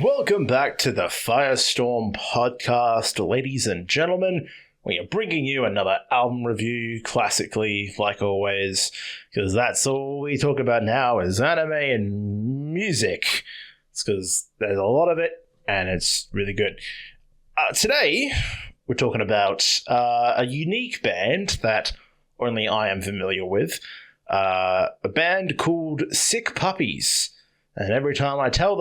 Welcome back to the FireStorm podcast, ladies and gentlemen. We are bringing you another album review, classically, like always, because that's all we talk about now is anime and music. It's because there's a lot of it, and it's really good. Today, we're talking about a unique band that only I am familiar with, a band called Sick Puppies. And every time I tell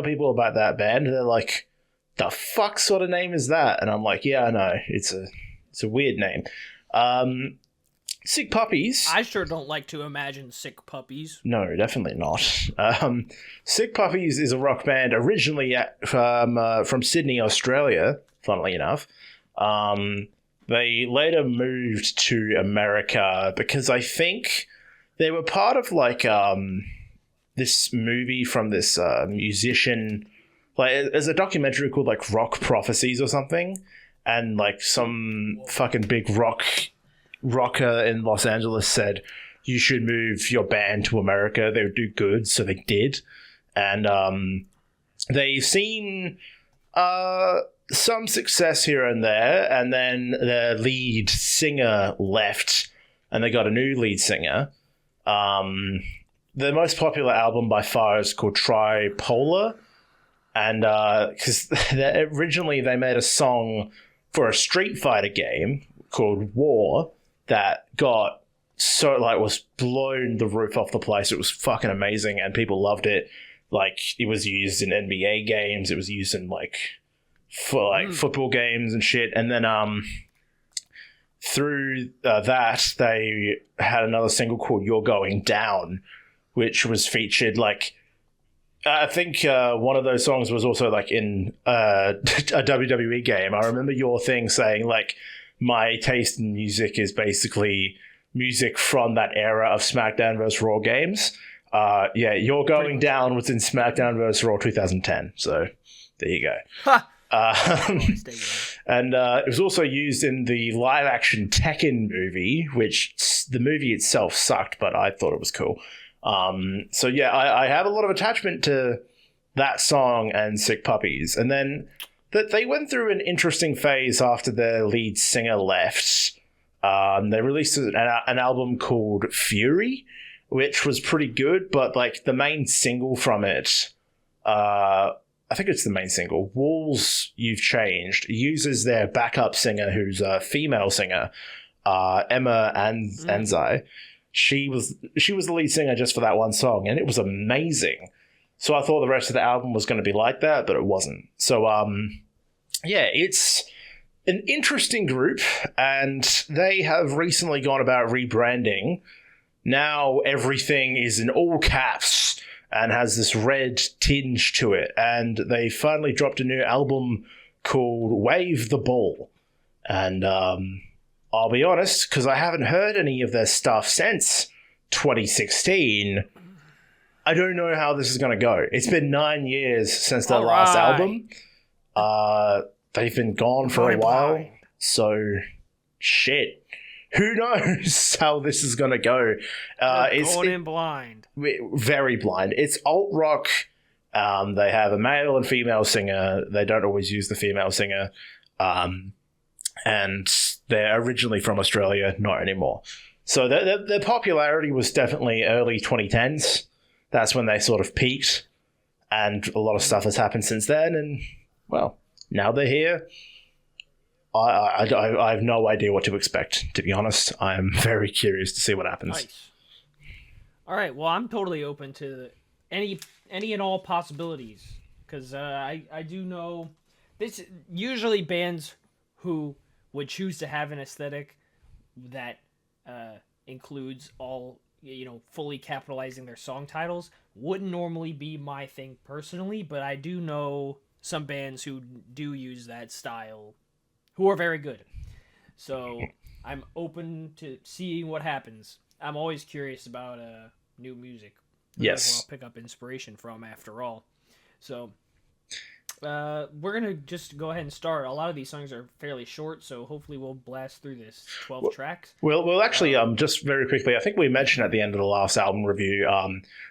people about that band, they're like, the fuck sort of name is that? And I'm like, yeah, I know. It's a weird name. Sick Puppies. I sure don't like to imagine Sick Puppies. No, definitely not. Sick Puppies is a rock band originally from Sydney, Australia, funnily enough. They later moved to America because I think they were part of like this movie from this musician. Like, there's a documentary called like Rock Prophecies or something, and like some fucking big rocker in Los Angeles said you should move your band to America. They would do good, so they did, and they've seen some success here and there, and then their lead singer left, and they got a new lead singer. The most popular album by far is called Tripolar, and because originally they made a song for a Street Fighter game called War that got was blown the roof off the place. It was fucking amazing, and people loved it. Like, it was used in NBA games, it was used in football games and shit, and then through that they had another single called You're Going Down, which was featured, like, I think one of those songs was also, like, in a WWE game. I remember your thing saying, like, my taste in music is basically music from that era of SmackDown vs. Raw games. Yeah, You're Going Down was in SmackDown vs. Raw 2010, so there you go. Ha! And it was also used in the live-action Tekken movie, which the movie itself sucked, but I thought it was cool. So yeah, I have a lot of attachment to that song and Sick Puppies. And then they went through an interesting phase after their lead singer left. They released an album called Fury, which was pretty good, but like the main single from it, I think it's the main single, Walls You've Changed, uses their backup singer, who's a female singer, Emma Anzai. She was the lead singer just for that one song, and it was amazing. So I thought the rest of the album was going to be like that, but it wasn't. So, yeah, it's an interesting group, and they have recently gone about rebranding. Now everything is in all caps and has this red tinge to it, and they finally dropped a new album called Wave the Ball. And I'll be honest, because I haven't heard any of their stuff since 2016, I don't know how this is going to go. It's been 9 years since their last album. They've been gone for a while, so shit. Who knows how this is going to go? It's going in blind. Very blind. It's alt-rock. They have a male and female singer. They don't always use the female singer. And they're originally from Australia, not anymore. So their popularity was definitely early 2010s. That's when they sort of peaked. And a lot of stuff has happened since then. And, well, now they're here. I have no idea what to expect, to be honest. I am very curious to see what happens. Nice. All right, well, I'm totally open to any and all possibilities. Because I do know this. Usually bands who would choose to have an aesthetic that includes all, fully capitalizing their song titles wouldn't normally be my thing personally, but I do know some bands who do use that style who are very good. So I'm open to seeing what happens. I'm always curious about new music. Yes. Where I'll pick up inspiration from, after all. So we're gonna just go ahead and start. A lot of these songs are fairly short, so hopefully we'll blast through this 12 tracks. Well, actually, just very quickly, I think we mentioned at the end of the last album review,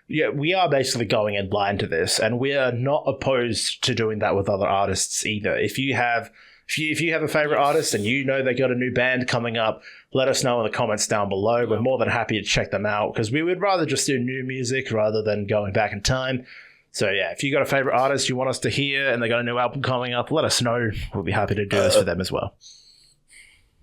yeah, we are basically going in blind to this, and we are not opposed to doing that with other artists either. If you have a favorite artist and you know they got a new band coming up, let us know in the comments down below. We're more than happy to check them out because we would rather just do new music rather than going back in time. So yeah, if you got a favorite artist you want us to hear and they got a new album coming up, let us know. We'll be happy to do this for them as well.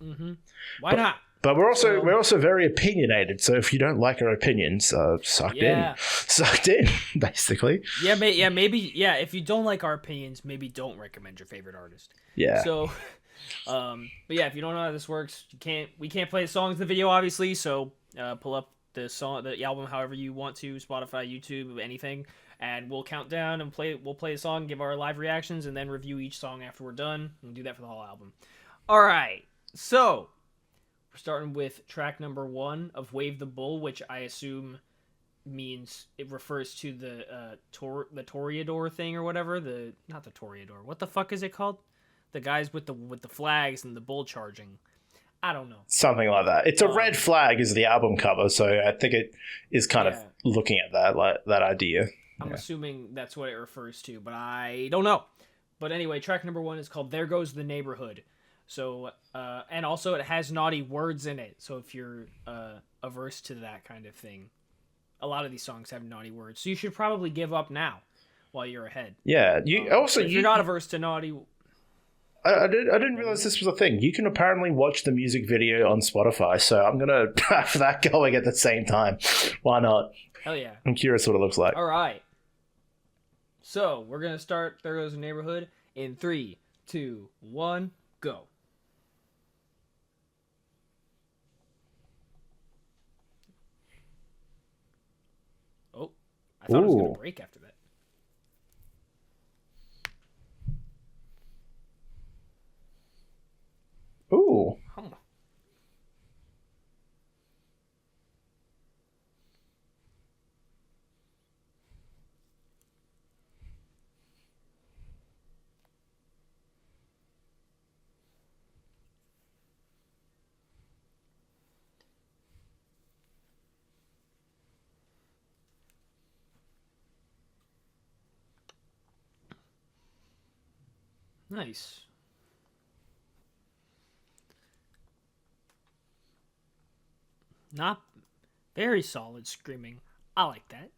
Mm-hmm. Why not? But we're also very opinionated. So if you don't like our opinions, sucked in, basically. Maybe. If you don't like our opinions, maybe don't recommend your favorite artist. Yeah. So, but yeah, if you don't know how this works, we can't play the songs in the video, obviously. So pull up the album however you want to, Spotify, YouTube, anything. And we'll count down and we'll play a song, give our live reactions, and then review each song after we're done. We'll do that for the whole album. All right. So, we're starting with track number 1 of Wave the Bull, which I assume means it refers to the Toreador thing or whatever. Not the Toreador. What the fuck is it called? The guys with the flags and the bull charging. I don't know. Something like that. It's a red flag is the album cover, so I think it is kind of looking at that idea. I'm assuming that's what it refers to, but I don't know. But anyway, track number 1 is called There Goes the Neighborhood. So, and also it has naughty words in it. So if you're averse to that kind of thing, a lot of these songs have naughty words. So you should probably give up now while you're ahead. Yeah. If you're not averse to naughty... I didn't realize this was a thing. You can apparently watch the music video on Spotify, so I'm going to have that going at the same time. Why not? Hell yeah. I'm curious what it looks like. All right. So, we're going to start There Goes the Neighborhood in 3, 2, 1, go. Oh, I thought it was going to break after that. Ooh. Nice. Not very solid screaming. I like that.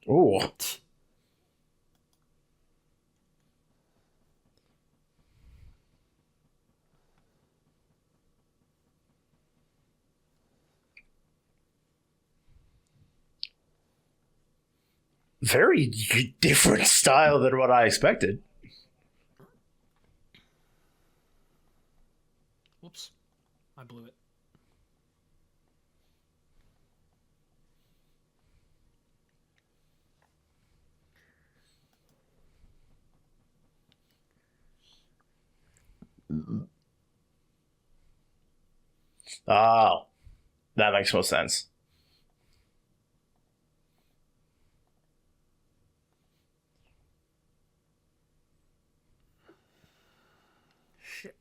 Ooh. Very different style than what I expected. Whoops. I blew it. Oh, that makes more sense. Shit.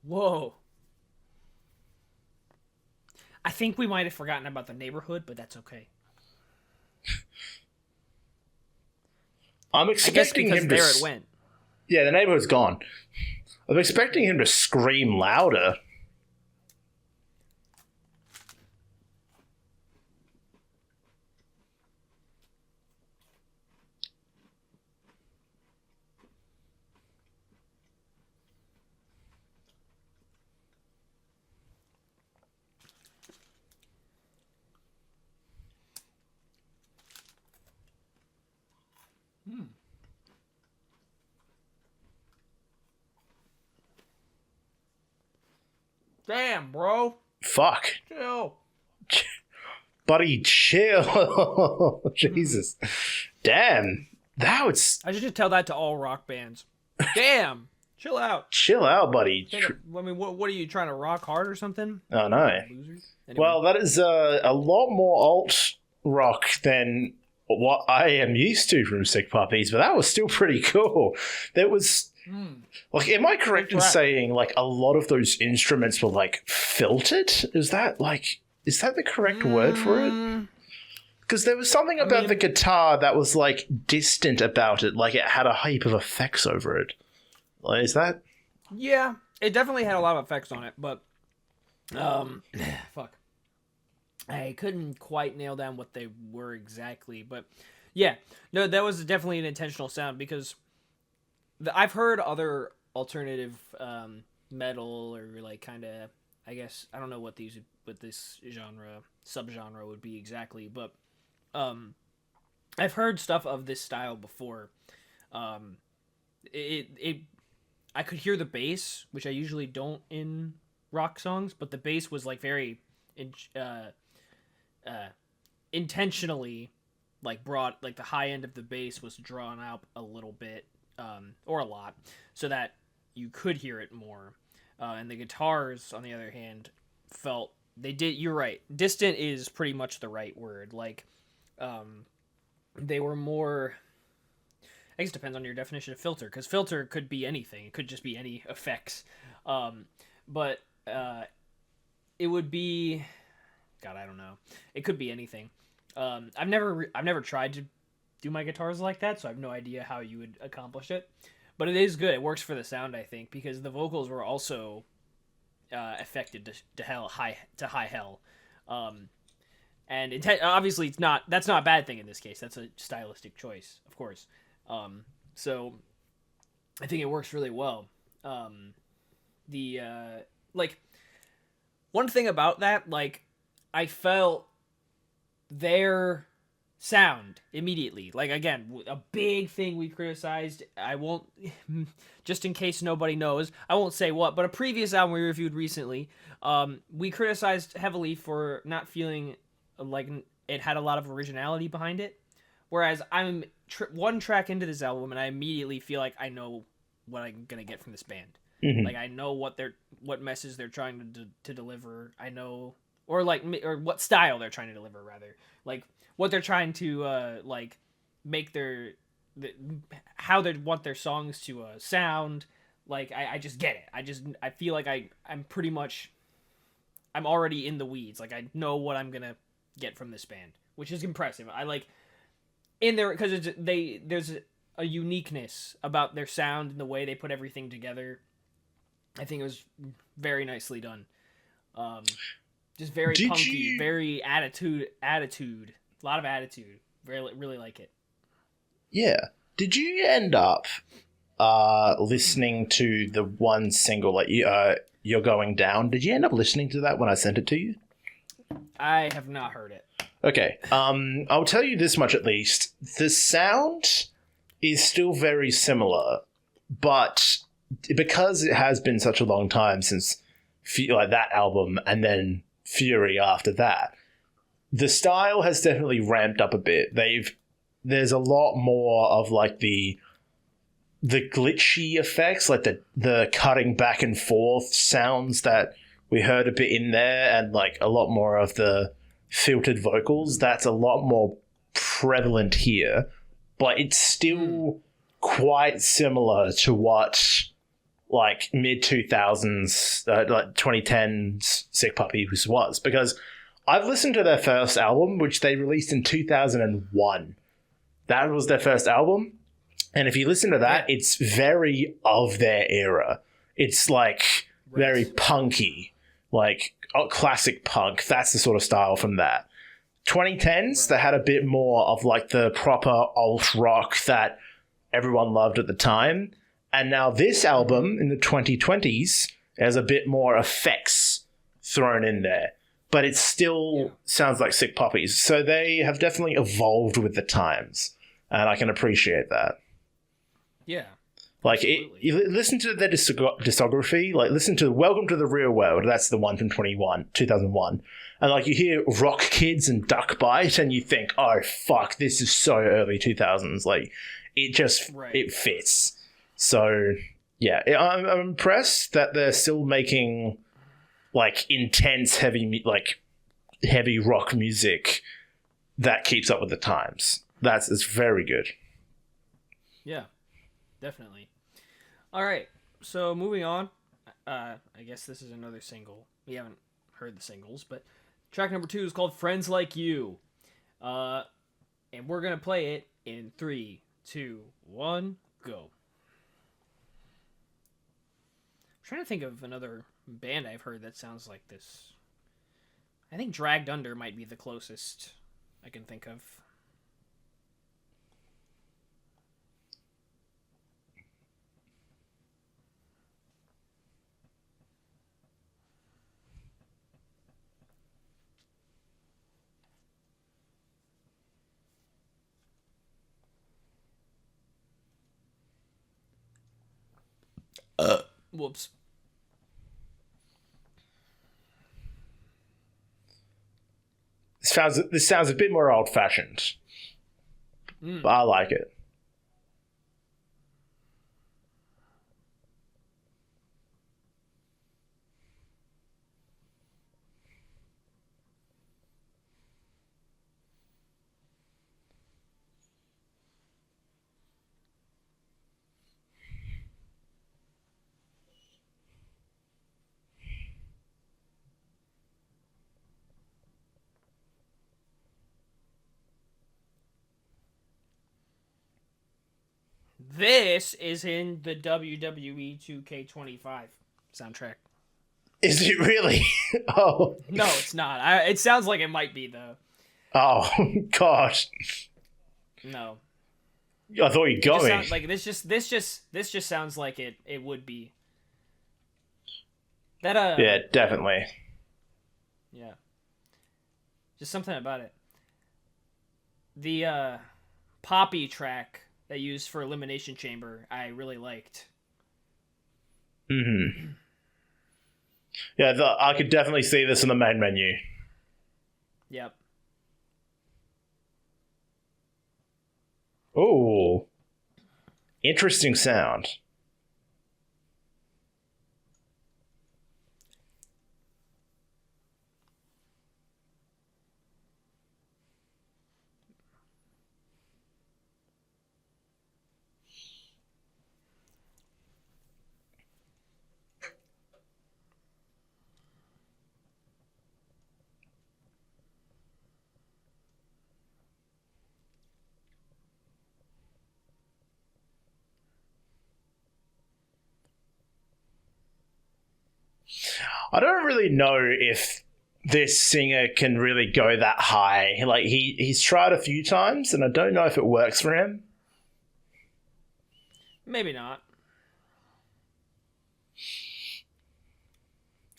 Whoa. I think we might have forgotten about the neighborhood, but that's okay. I'm expecting him to... there it went. Yeah, the neighborhood's gone. I'm expecting him to scream louder. Damn, bro. Fuck. Chill. Buddy, chill. Jesus. Damn. That was... I should just tell that to all rock bands. Damn, chill out. Chill out, buddy. I mean, what are you trying to rock hard or something? Oh, no. Losers? Anyway. Well, that is a lot more alt rock than what I am used to from Sick Puppies, but that was still pretty cool. There was... Like, am I correct in saying, like, a lot of those instruments were, like, filtered? Is that the correct word for it? Because there was something about the guitar that was, like, distant about it. Like, it had a heap of effects over it. Like, is that... Yeah, it definitely had a lot of effects on it, but... fuck. I couldn't quite nail down what they were exactly, but... Yeah, no, that was definitely an intentional sound, because... I've heard other alternative metal or like kind of, I guess, I don't know what this subgenre would be exactly, but I've heard stuff of this style before. I could hear the bass, which I usually don't in rock songs, but the bass was like very intentionally like brought, like the high end of the bass was drawn out a little bit. Or a lot, so that you could hear it more. And the guitars, on the other hand, you're right. Distant is pretty much the right word. Like, they were more, I guess it depends on your definition of filter, because filter could be anything. It could just be any effects. But it would be, God, I don't know. It could be anything. I've never tried to do my guitars like that, so I have no idea how you would accomplish it. But it is good. It works for the sound, I think, because the vocals were also affected to high hell. And obviously that's not a bad thing in this case. That's a stylistic choice, of course. So I think it works really well. Like, one thing about that, like, I felt their sound immediately. Like, again, a big thing we criticized, I won't, just in case nobody knows, I won't say what, but a previous album we reviewed recently, we criticized heavily for not feeling like it had a lot of originality behind it, whereas I'm one track into this album and I immediately feel like I know what I'm gonna get from this band. Mm-hmm. Like, I know what message they're trying to deliver. I know, or what style they're trying to deliver, rather. Like, what they're trying to like make how they want their songs to sound. Like, I just get it. I feel like I'm already in the weeds. Like, I know what I'm gonna get from this band, which is impressive. I like in there because there's a uniqueness about their sound and the way they put everything together. I think it was very nicely done. Just very punky, very attitude. A lot of attitude. Really like it. Yeah. Did you end up listening to the one single, like You're Going Down? Did you end up listening to that when I sent it to you? I have not heard it. Okay. I'll tell you this much at least. The sound is still very similar, but because it has been such a long time since like that album and then Fury after that, the style has definitely ramped up a bit. There's a lot more of like the glitchy effects, like the cutting back and forth sounds that we heard a bit in there, and like a lot more of the filtered vocals. That's a lot more prevalent here, but it's still quite similar to what like mid 2000s, like 2010s Sick Puppies was, because I've listened to their first album, which they released in 2001. That was their first album. And if you listen to that, it's very of their era. It's like very punky, like classic punk. That's the sort of style from that. 2010s, they had a bit more of like the proper alt rock that everyone loved at the time. And now this album in the 2020s has a bit more effects thrown in there. But it still sounds like Sick Puppies. So they have definitely evolved with the times. And I can appreciate that. Yeah. Like, you listen to their discography, like, listen to Welcome to the Real World. That's the one from 2001. And, like, you hear Rock Kids and Duck Bite, and you think, oh, fuck, this is so early 2000s. Like, Right. it fits. So yeah, I'm impressed that they're still making like intense heavy rock music that keeps up with the times. It's very good. Yeah, definitely. All right, so moving on. I guess this is another single. We haven't heard the singles, but track number 2 is called "Friends Like You," and we're gonna play it in 3, 2, 1, go. I'm trying to think of another band I've heard that sounds like this. I think Dragged Under might be the closest I can think of. Whoops. This sounds a bit more old fashioned, but I like it. This is in the WWE 2K25 soundtrack. Is it really? Oh. No, it's not. It sounds like it might be, though. Oh, gosh. No. I thought you got me. Like this just sounds like it would be. Yeah, definitely. Yeah. Just something about it. The Poppy track they used for Elimination Chamber, I really liked. Mm-hmm. Yeah, I could definitely see this in the main menu. Yep. Oh, interesting sound. I don't really know if this singer can really go that high. Like he's tried a few times, and I don't know if it works for him. Maybe not.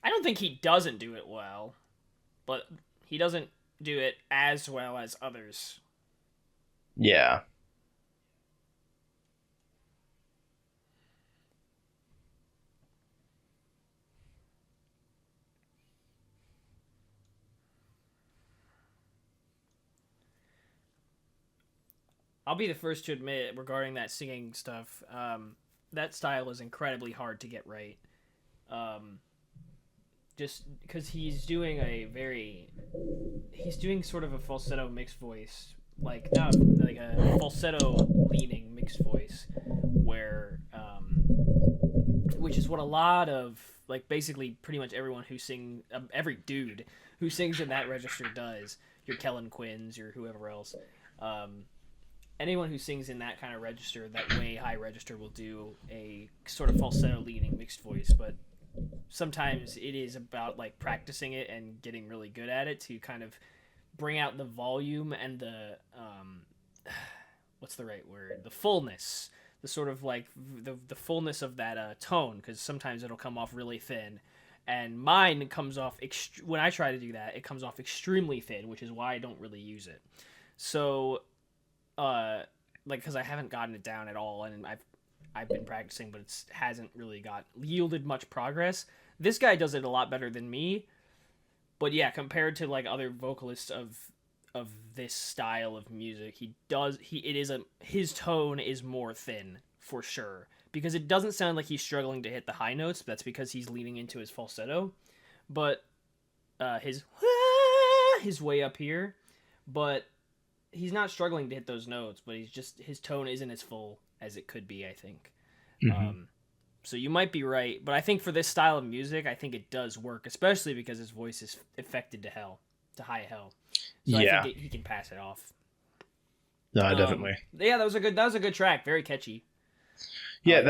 I don't think he doesn't do it well, but he doesn't do it as well as others. Yeah. I'll be the first to admit regarding that singing stuff, that style is incredibly hard to get right. Just because he's doing sort of a falsetto mixed voice, like not like a falsetto leaning mixed voice, where which is what a lot of like basically pretty much everyone who every dude who sings in that register does. Your Kellen Quinns, your whoever else. Anyone who sings in that kind of register, that way high register, will do a sort of falsetto leaning mixed voice, but sometimes it is about like practicing it and getting really good at it to kind of bring out the volume and the what's the right word, the fullness, the sort of like the fullness of that tone, because sometimes it'll come off really thin, and mine comes off when I try to do that, it comes off extremely thin, which is why I don't really use it. So like, because I haven't gotten it down at all, and I've been practicing, but it hasn't really yielded much progress. This guy does it a lot better than me, but yeah, compared to like other vocalists of of this style of music. His tone is more thin for sure, because it doesn't sound like he's struggling to hit the high notes. But that's because he's leaning into his falsetto. But his way up here, but he's not struggling to hit those notes, but his tone isn't as full as it could be, I think. Mm-hmm. So you might be right, but I think for this style of music, I think it does work, especially because his voice is affected to high hell. So Yeah. I think he can pass it off. No, definitely. Yeah, that was a good track, very catchy. Yeah,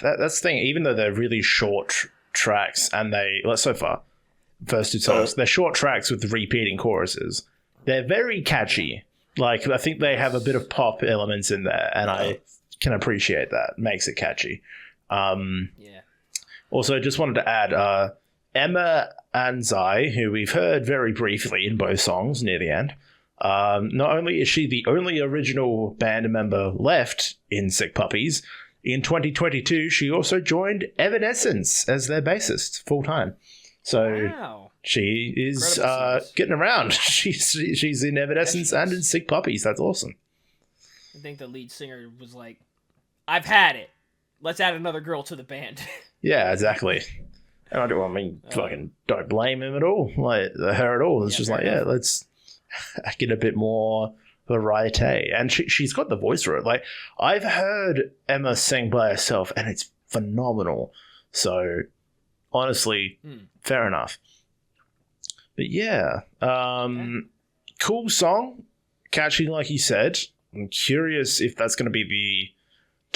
that's the thing. Even though they're really short tracks, and so far, first two songs, they're short tracks with repeating choruses. They're very catchy. Like, I think they have a bit of pop elements in there, and I can appreciate that. Makes it catchy. Yeah. Also, just wanted to add Emma Anzai, who we've heard very briefly in both songs near the end. Not only is she the only original band member left in Sick Puppies, in 2022 she also joined Evanescence as their bassist full time. So wow. She is getting around. She's in Evanescence and in Sick Puppies. That's awesome. I think the lead singer was like, "I've had it. Let's add another girl to the band." Yeah, exactly. Fucking don't blame him at all. Like her at all. It's just like, yeah, let's get a bit more variety. And she's got the voice for it. Like, I've heard Emma sing by herself, and it's phenomenal. So, honestly, fair enough. But yeah, cool song, catchy, like you said. I'm curious if that's going to be the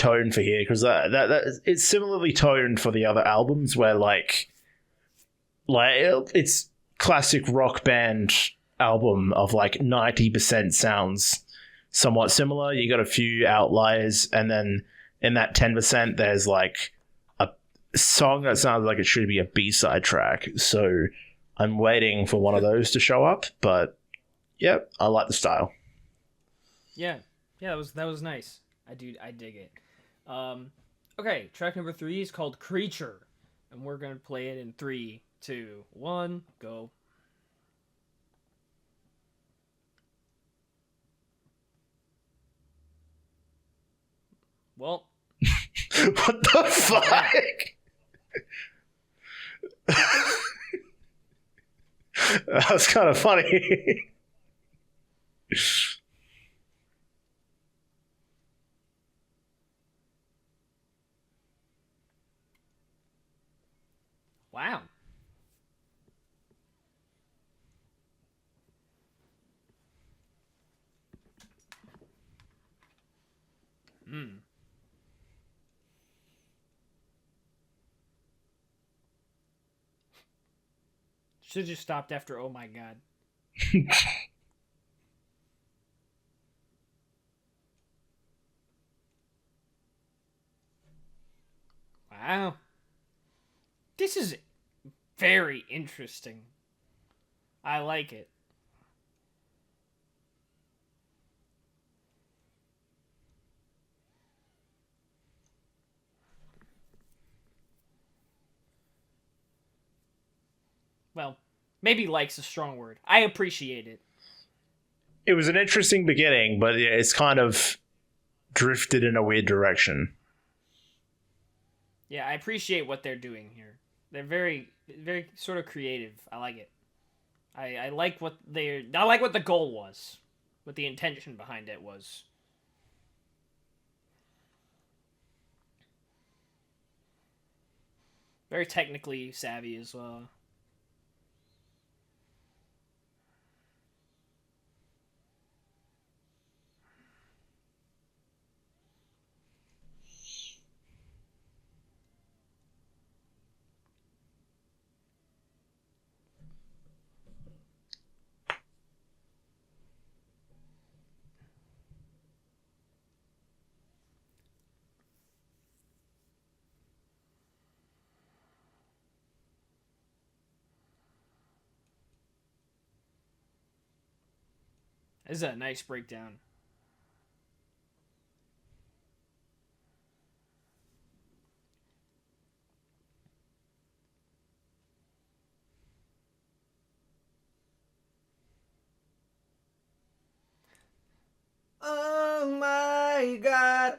tone for here, because that it's similarly toned for the other albums, where like it's classic rock band album of like 90% sounds somewhat similar. You got a few outliers, and then in that 10% there's like a song that sounds like it should be a B-side track. So I'm waiting for one of those to show up, but yeah, I like the style. Yeah, that was nice. I dig it. Okay, track number 3 is called Creature, and we're gonna play it in 3, 2, 1, go. Well, what the fuck? That was kind of funny. wow. Should have just stopped after "oh my god." Wow. This is very interesting. I like it. Well, maybe like's a strong word. I appreciate it. It was an interesting beginning, but it's kind of drifted in a weird direction. Yeah, I appreciate what they're doing here. They're very, very sort of creative. I like it. I like what the goal was, what the intention behind it was. Very technically savvy as well. This is a nice breakdown. My God.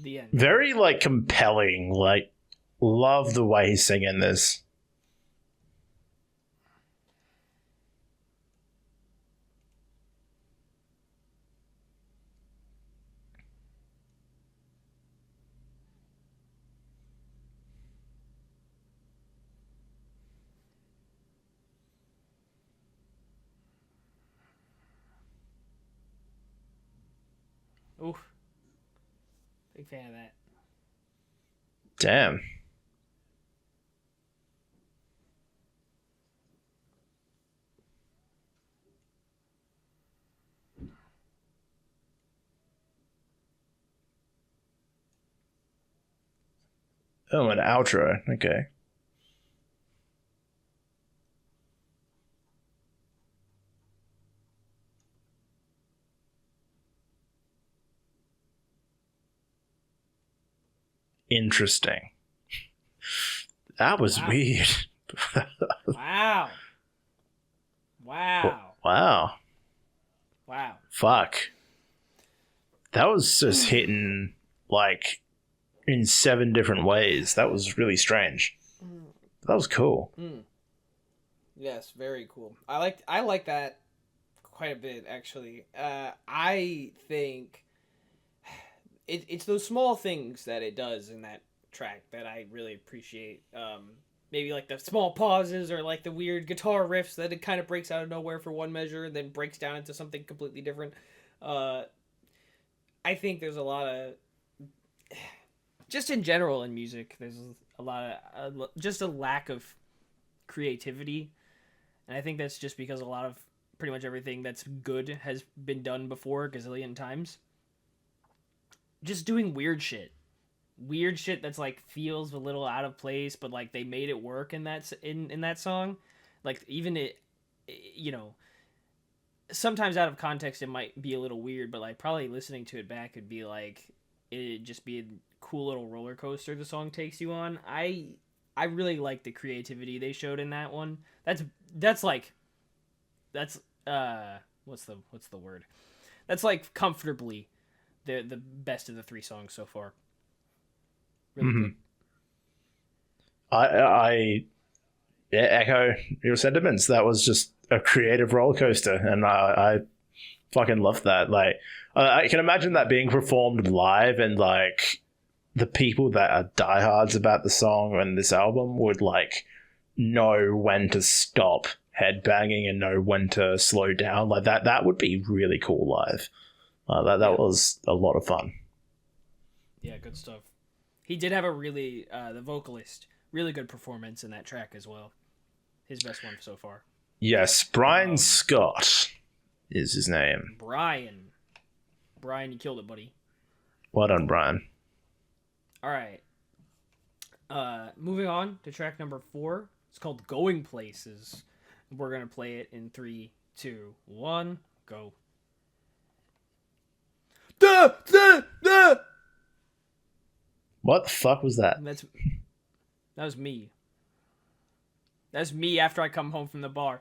The end. Very like compelling. Like, love the way he's singing this. Oof. Big fan of that. Damn. Oh, an outro. Okay. Interesting. That was weird. Wow. Wow. Wow. Wow. Fuck. That was just hitting like in 7 different ways. That was really strange. That was cool. Yes, very cool. I like that quite a bit, actually. I think it's those small things that it does in that track that I really appreciate. Maybe like the small pauses or like the weird guitar riffs that it kind of breaks out of nowhere for one measure and then breaks down into something completely different. I think there's a lot of, just in general in music, there's a lot of just a lack of creativity, and I think that's just because a lot of pretty much everything that's good has been done before a gazillion times. Just doing weird shit that's like feels a little out of place, but like they made it work in that song. Like even it, you know, sometimes out of context it might be a little weird, but like probably listening to it back would be like it'd just be a cool little roller coaster the song takes you on. I really like the creativity they showed in that one. That's what's the word? That's like comfortably the best of the 3 songs so far. Really good. I echo your sentiments. That was just a creative roller coaster, and I fucking love that. Like, I can imagine that being performed live, and like the people that are diehards about the song and this album would like know when to stop headbanging and know when to slow down. Like that would be really cool live. That was a lot of fun. Yeah, good stuff. He did have a really the vocalist really good performance in that track as well. His best one so far. Yes, Brian Scott is his name. Brian, you killed it, buddy. Well done, Brian. All right. Moving on to track number 4. It's called Going Places. We're going to play it in 3, 2, 1, go. What the fuck was that? That was me. That's me after I come home from the bar.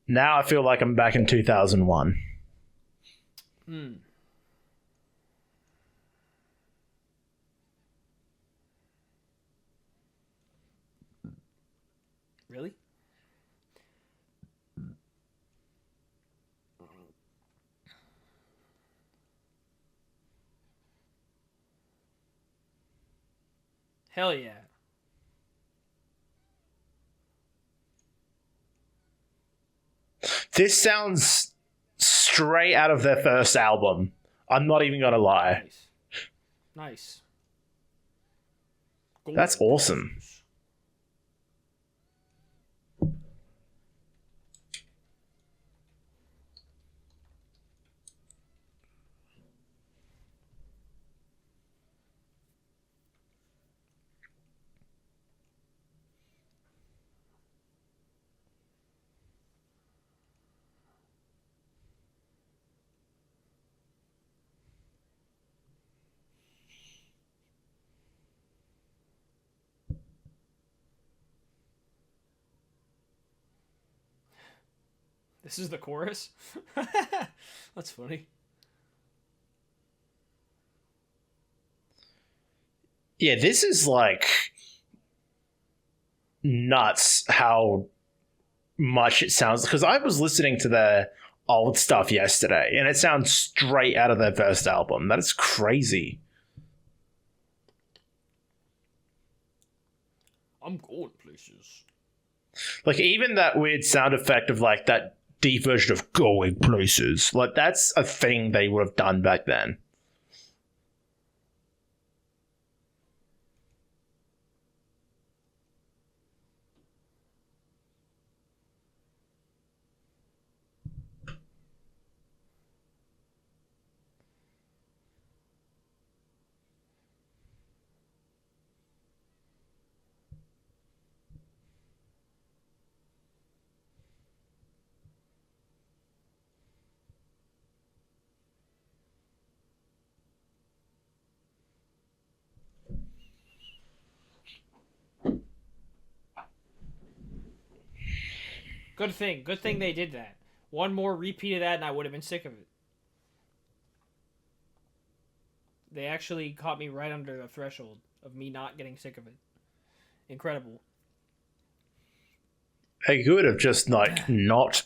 Now I feel like I'm back in 2001. Really? Hell yeah. This sounds straight out of their first album. I'm not even gonna lie. Nice. That's awesome. This is the chorus? That's funny. Yeah, this is like nuts how much it sounds, because I was listening to their old stuff yesterday and it sounds straight out of their first album. That is crazy. I'm going places. Like, even that weird sound effect of like that deep version of going places, like that's a thing they would have done back then. Good thing they did that. One more repeat of that and I would have been sick of it. They actually caught me right under the threshold of me not getting sick of it. Incredible. They could have just like not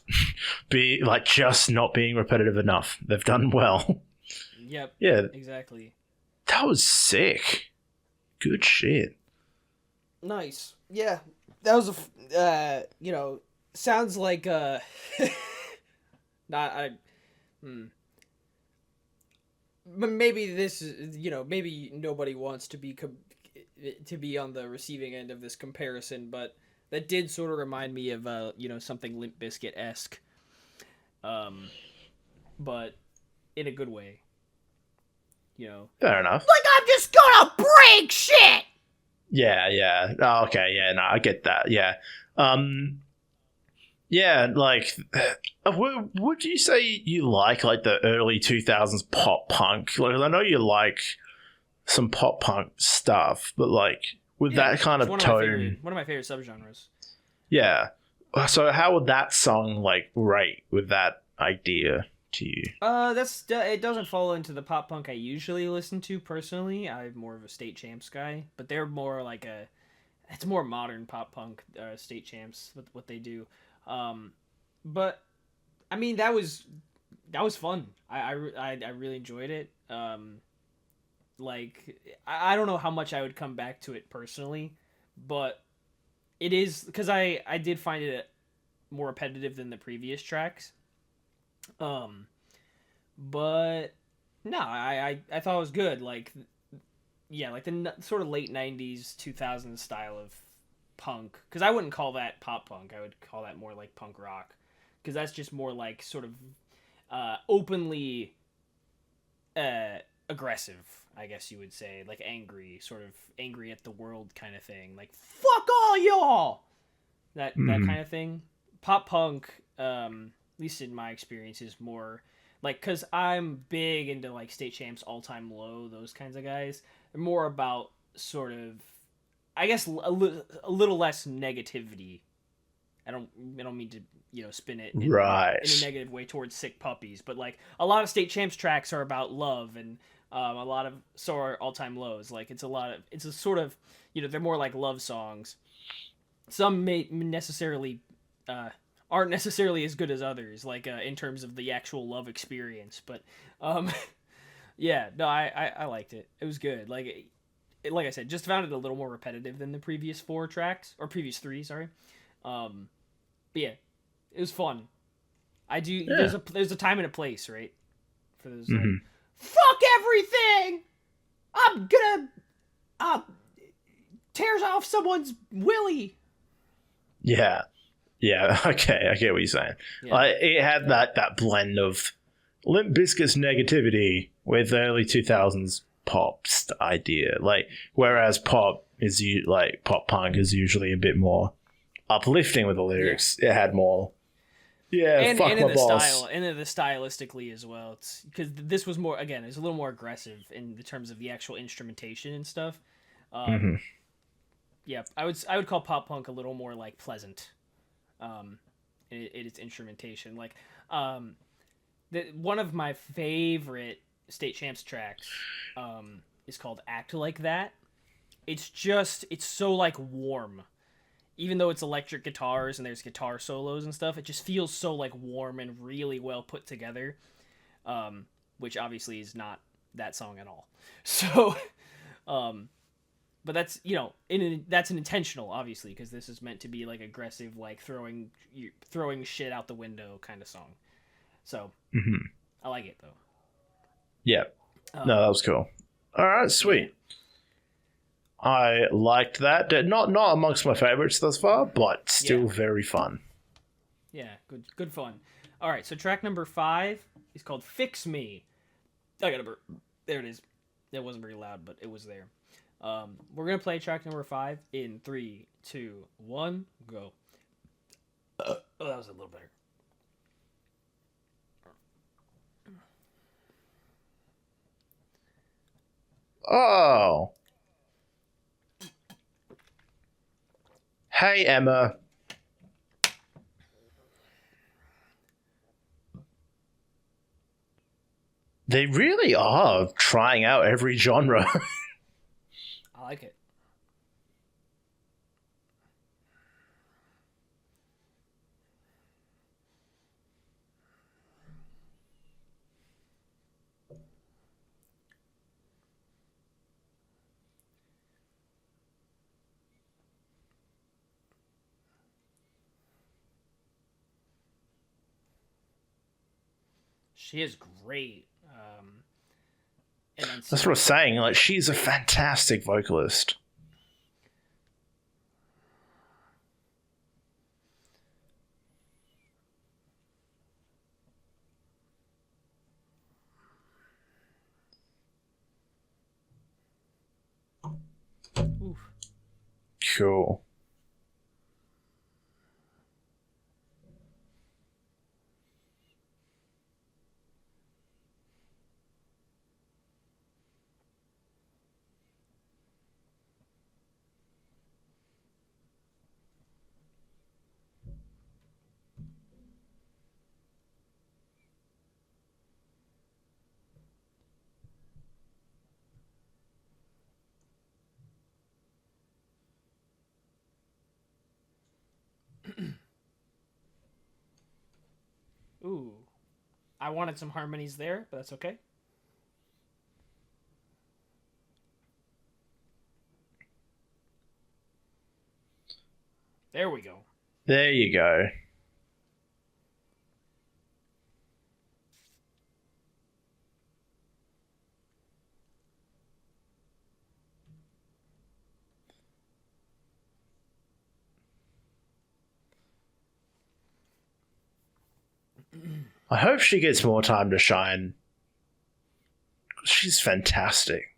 being repetitive enough. They've done well. Yep. Yeah. Exactly. That was sick. Good shit. Nice. Yeah. That was sounds like not maybe this is, maybe nobody wants to be on the receiving end of this comparison, but that did sort of remind me of something Limp Bizkit-esque, but in a good way. Fair enough. Like, I'm just gonna break shit. Yeah. Oh, okay, yeah, no, I get that. Yeah. Yeah, like, would you say you like the early 2000s pop punk? Like, I know you like some pop punk stuff, but like with that kind of tone, one of my favorite subgenres. Yeah. So how would that song like rate with that idea to you? It doesn't fall into the pop punk I usually listen to personally. I'm more of a State Champs guy, but they're more like it's more modern pop punk. State Champs with what they do. But I mean that was fun. I really enjoyed it. Like I don't know how much I would come back to it personally, but it is because I did find it more repetitive than the previous tracks. But no, I thought it was good. Like, yeah, like the sort of late 90s 2000s style of punk, because I wouldn't call that pop punk. I would call that more like punk rock, because that's just more like sort of openly aggressive, I guess you would say, like angry, sort of angry at the world kind of thing, like fuck all y'all, that kind of thing. Pop punk, at least in my experience, is more like, because I'm big into like State Champs, All Time Low, those kinds of guys. They're more about sort of, I guess, a little less negativity. I don't mean to spin it in a negative way towards Sick Puppies, but like a lot of State Champs tracks are about love, and a lot of so are All Time Lows. Like it's a sort of they're more like love songs. Some may necessarily aren't necessarily as good as others, like in terms of the actual love experience. But yeah, no, I liked it. It was good. Like I said, just found it a little more repetitive than the previous previous three. Sorry. But yeah, it was fun. I do. Yeah. There's a time and a place, right? For those. Like, fuck everything. I'm gonna tears off someone's willy. Yeah. Yeah, okay, I get what you're saying. Yeah. It had that blend of Limp Bizkit's negativity with early 2000s pop idea. Like, whereas pop punk is usually a bit more uplifting with the lyrics. Yeah. It had more. Yeah, and fuck in my the boss. style, and in the stylistically as well. It's because this was more, again, it's a little more aggressive in the terms of the actual instrumentation and stuff. Yeah, I would call pop punk a little more like pleasant. in its instrumentation. Like, one of my favorite State Champs tracks is called "Act Like That." It's so like warm, even though it's electric guitars and there's guitar solos and stuff. It just feels so like warm and really well put together, which obviously is not that song at all. So, but that's that's an intentional, obviously, because this is meant to be like aggressive, like throwing shit out the window kind of song. So I like it though. Yeah, no, that was cool. All right, sweet. I liked that. Not amongst my favorites thus far, but still very fun. Yeah, good fun. All right, so track number 5 is called "Fix Me." I got a burp. There it is. It wasn't very loud, but it was there. We're gonna play track number 5 in 3, 2, 1, go. Oh, that was a little better. Oh. Hey, Emma. They really are trying out every genre. I like it. She is great. That's what I was saying. Like, she's a fantastic vocalist. Oof. Cool. Ooh. I wanted some harmonies there, but that's okay. There we go. There you go. I hope she gets more time to shine. She's fantastic.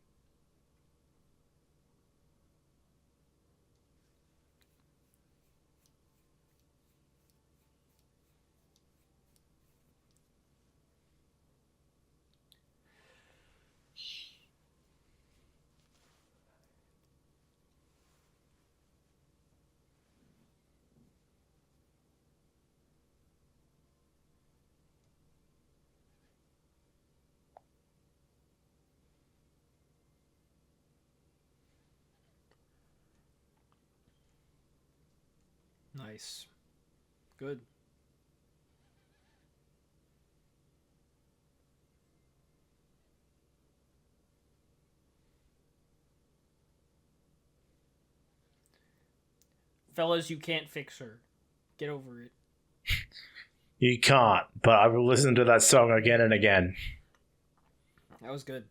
Nice. Good. Fellas, you can't fix her. Get over it. You can't, but I will listen to that song again and again. That was good.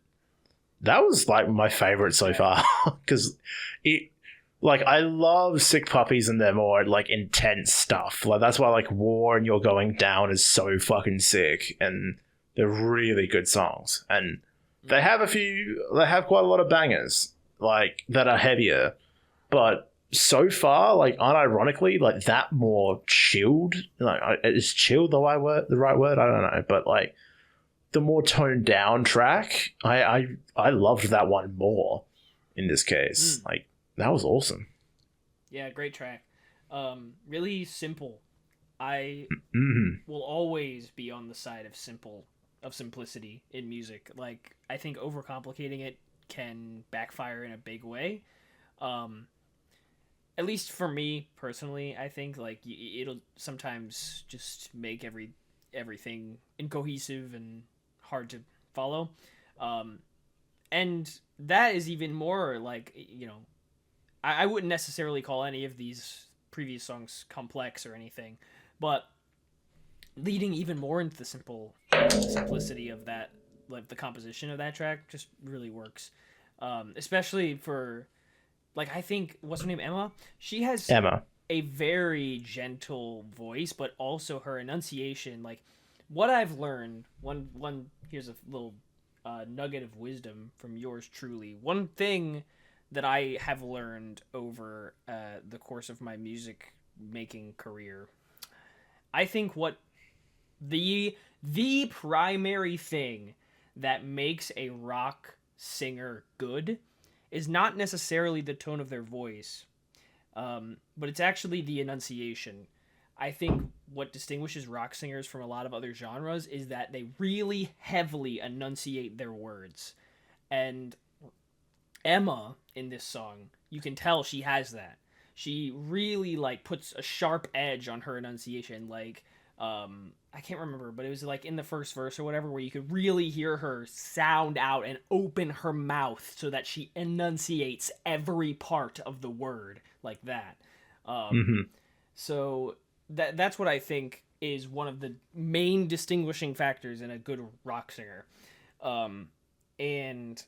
That was like my favorite so far because it, like, I love Sick Puppies and their more like intense stuff. Like, that's why like War and You're Going Down is so fucking sick, and they're really good songs. And they have quite a lot of bangers like that are heavier, but so far, like, unironically, like that more chilled. Like, is chilled the right word? I don't know, but like the more toned down track, I loved that one more in this case. Like, that was awesome. Yeah, great track. Really simple. I Mm-hmm. will always be on the side of simplicity in music. Like I think overcomplicating it can backfire in a big way. Um, at least for me personally, I think like it'll sometimes just make everything incohesive and hard to follow. Um, and that is even more like I wouldn't necessarily call any of these previous songs complex or anything, but leading even more into the simplicity of that, like the composition of that track, just really works. Especially for like I think what's her name, Emma. She has Emma. a very gentle voice, but also her enunciation. Like what I've learned, one here's a little nugget of wisdom from yours truly. One thing that I have learned over the course of my music making career, I think what the primary thing that makes a rock singer good is not necessarily the tone of their voice, but it's actually the enunciation. I think what distinguishes rock singers from a lot of other genres is that they really heavily enunciate their words. And Emma in this song, you can tell she has that. She really like puts a sharp edge on her enunciation. Like, I can't remember, but it was like in the first verse or whatever, where you could really hear her sound out and open her mouth so that she enunciates every part of the word like that. Mm-hmm. So that's what I think is one of the main distinguishing factors in a good rock singer. And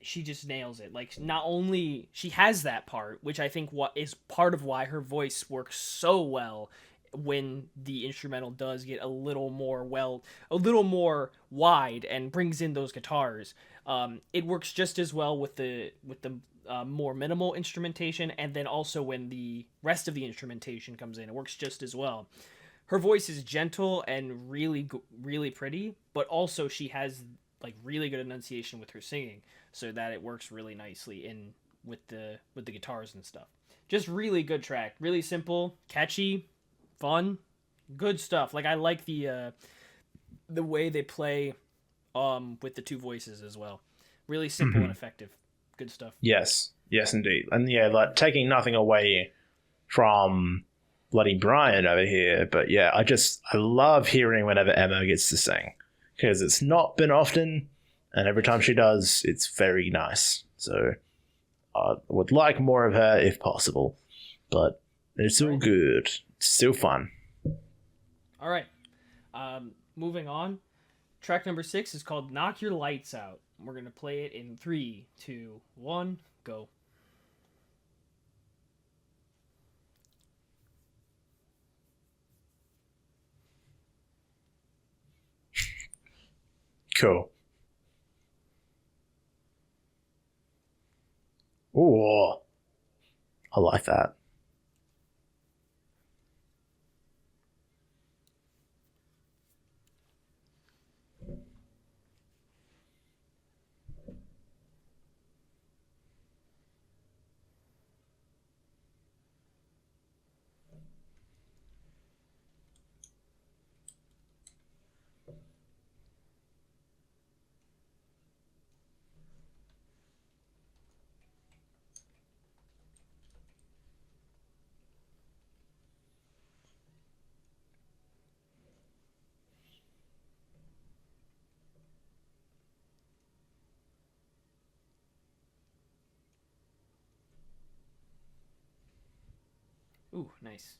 she just nails it. Like not only she has that part, which I think what is part of why her voice works so well when the instrumental does get a little more wide and brings in those guitars. It works just as well with the more minimal instrumentation, and then also when the rest of the instrumentation comes in, it works just as well. Her voice is gentle and really pretty, but also she has like really good enunciation with her singing, so that it works really nicely in with the guitars and stuff. Just really good track, really simple, catchy, fun, good stuff. Like I like the way they play with the two voices as well. Really simple Mm-hmm. and effective. Good stuff. Yes, yes, indeed, and yeah, like taking nothing away from bloody Brian over here, but yeah, I love hearing whenever Emma gets to sing because it's not been often, and every time she does, it's very nice. So I would like more of her if possible, but it's all good. It's still fun. All right. Moving on. Track number 6 is called "Knock Your Lights Out." We're gonna play it in 3, 2, 1, go. Cool. Ooh, I like that. Ooh, nice.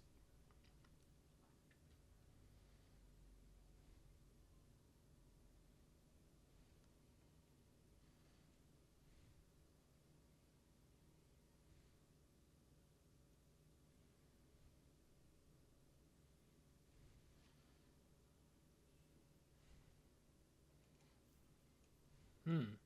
Hmm.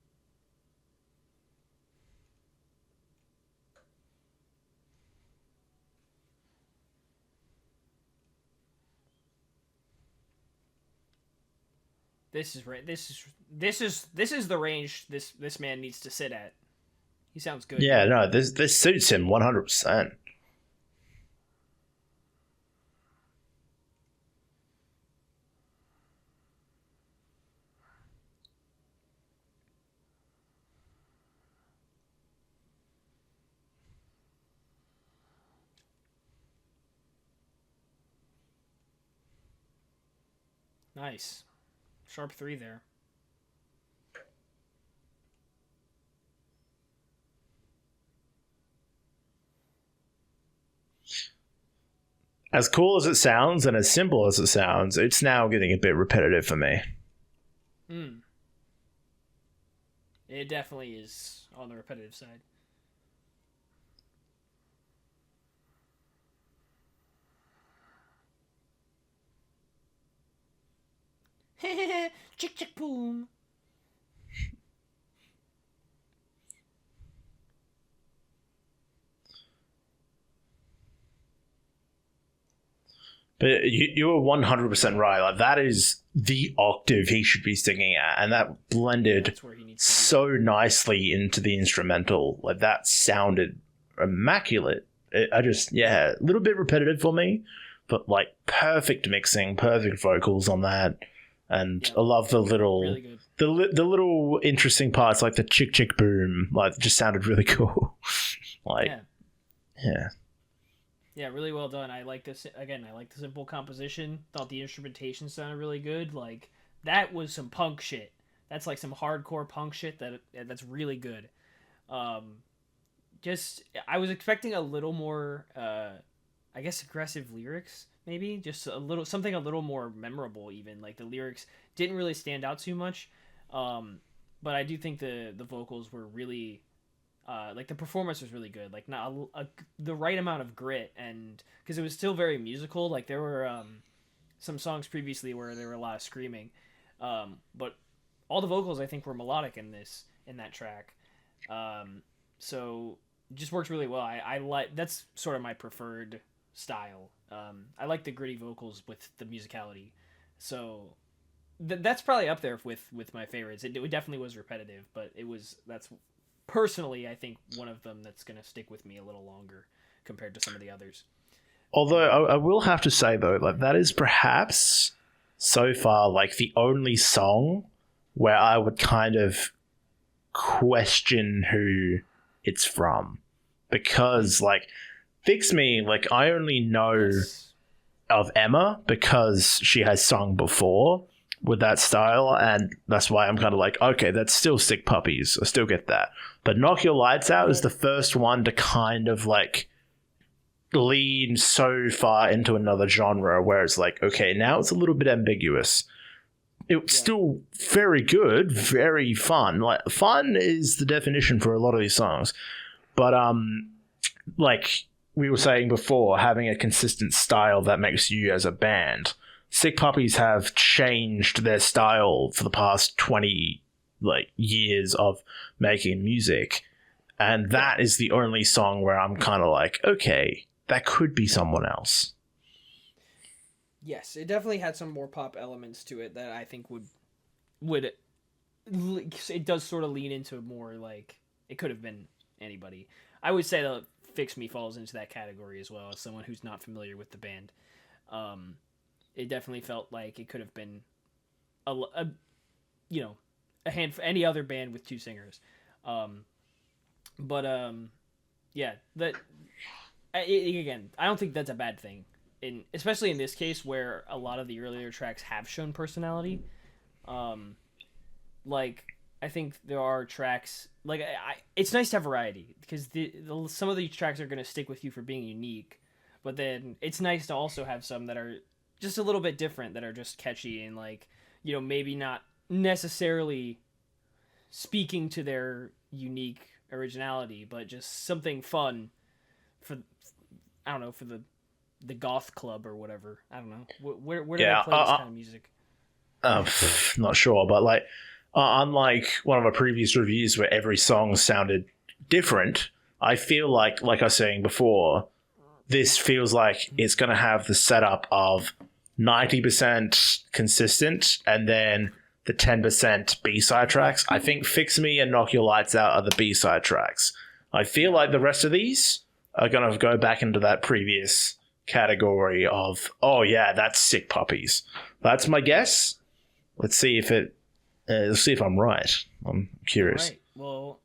This is right. This is the range this man needs to sit at. He sounds good Yeah, here. no, this suits him 100%. Nice. Sharp 3 there. As cool as it sounds and as simple as it sounds, it's now getting a bit repetitive for me. It definitely is on the repetitive side. Chick chick boom. But you were 100% right. Like, that is the octave he should be singing at, and that blended so nicely into the instrumental. Like, that sounded immaculate. A little bit repetitive for me, but like perfect mixing, perfect vocals on that, and I love the little, really the little interesting parts, like the chick chick boom. Like, just sounded really cool. Like, yeah. Yeah, really well done. I like this. Again, I like the simple composition. Thought the instrumentation sounded really good. Like, that was some punk shit. That's like some hardcore punk shit that's really good. I was expecting a little more, I guess, aggressive lyrics, maybe. Just something a little more memorable, even. Like, the lyrics didn't really stand out too much. But I do think the vocals were really... like, the performance was really good, like, not the right amount of grit, and because it was still very musical. Like, there were some songs previously where there were a lot of screaming, but all the vocals, I think, were melodic in that track, so it just worked really well. I like, that's sort of my preferred style. I like the gritty vocals with the musicality, so that's probably up there with my favorites. It definitely was repetitive, but that's personally, I think, one of them that's going to stick with me a little longer compared to some of the others. Although I will have to say, though, like, that is perhaps so far like the only song where I would kind of question who it's from, because, like, Fix Me, like, I only know of Emma because she has sung before with that style, and that's why I'm kind of like, okay, that's still Sick Puppies. I still get that. But Knock Your Lights Out is the first one to kind of, like, lean so far into another genre where it's like, okay, now it's a little bit ambiguous. It's still very good, very fun. Like, fun is the definition for a lot of these songs. But, like we were saying before, having a consistent style that makes you as a band. Sick Puppies have changed their style for the past 20 years of making music, and that is the only song where I'm kind of like, okay, that could be someone else. Yes, it definitely had some more pop elements to it that I think would it does sort of lean into more, like, it could have been anybody. I would say that Fix Me falls into that category as well, as someone who's not familiar with the band. It definitely felt like it could have been any other band with two singers. Again, I don't think that's a bad thing, especially in this case where a lot of the earlier tracks have shown personality. I think there are tracks it's nice to have variety, because some of these tracks are going to stick with you for being unique, but then it's nice to also have some that are just a little bit different, that are just catchy and, like, maybe not necessarily speaking to their unique originality, but just something fun for, I don't know, for the goth club or whatever. I don't know. Where do they play this kind of music? Not sure, but, like, unlike one of our previous reviews where every song sounded different, I feel like I was saying before, this feels like it's going to have the setup of 90% consistent and then the 10% B-side tracks. I think Fix Me and Knock Your Lights Out are the B-side tracks. I feel like the rest of these are going to go back into that previous category of, oh yeah, that's Sick Puppies. That's my guess. Let's see if I'm right. I'm curious. All right. Well,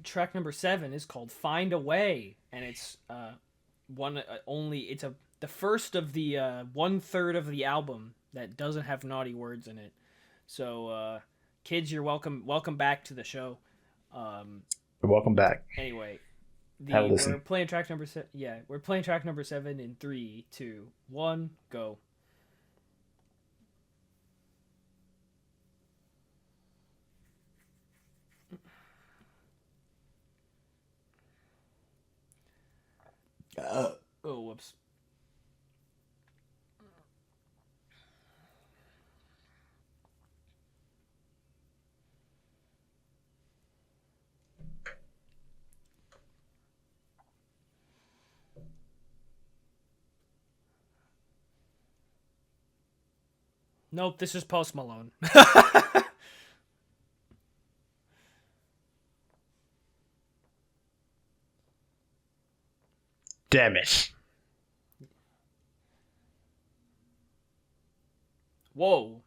track number 7 is called Find a Way, and it's the first of the 1/3 of the album that doesn't have naughty words in it. So, kids, you're welcome back to the show. Welcome back. Anyway, Have a listen. we're playing track number 7. Yeah, we're playing track number 7 in 3, 2, 1, go. Oh, whoops. Nope, this is Post Malone. Damn it. Whoa.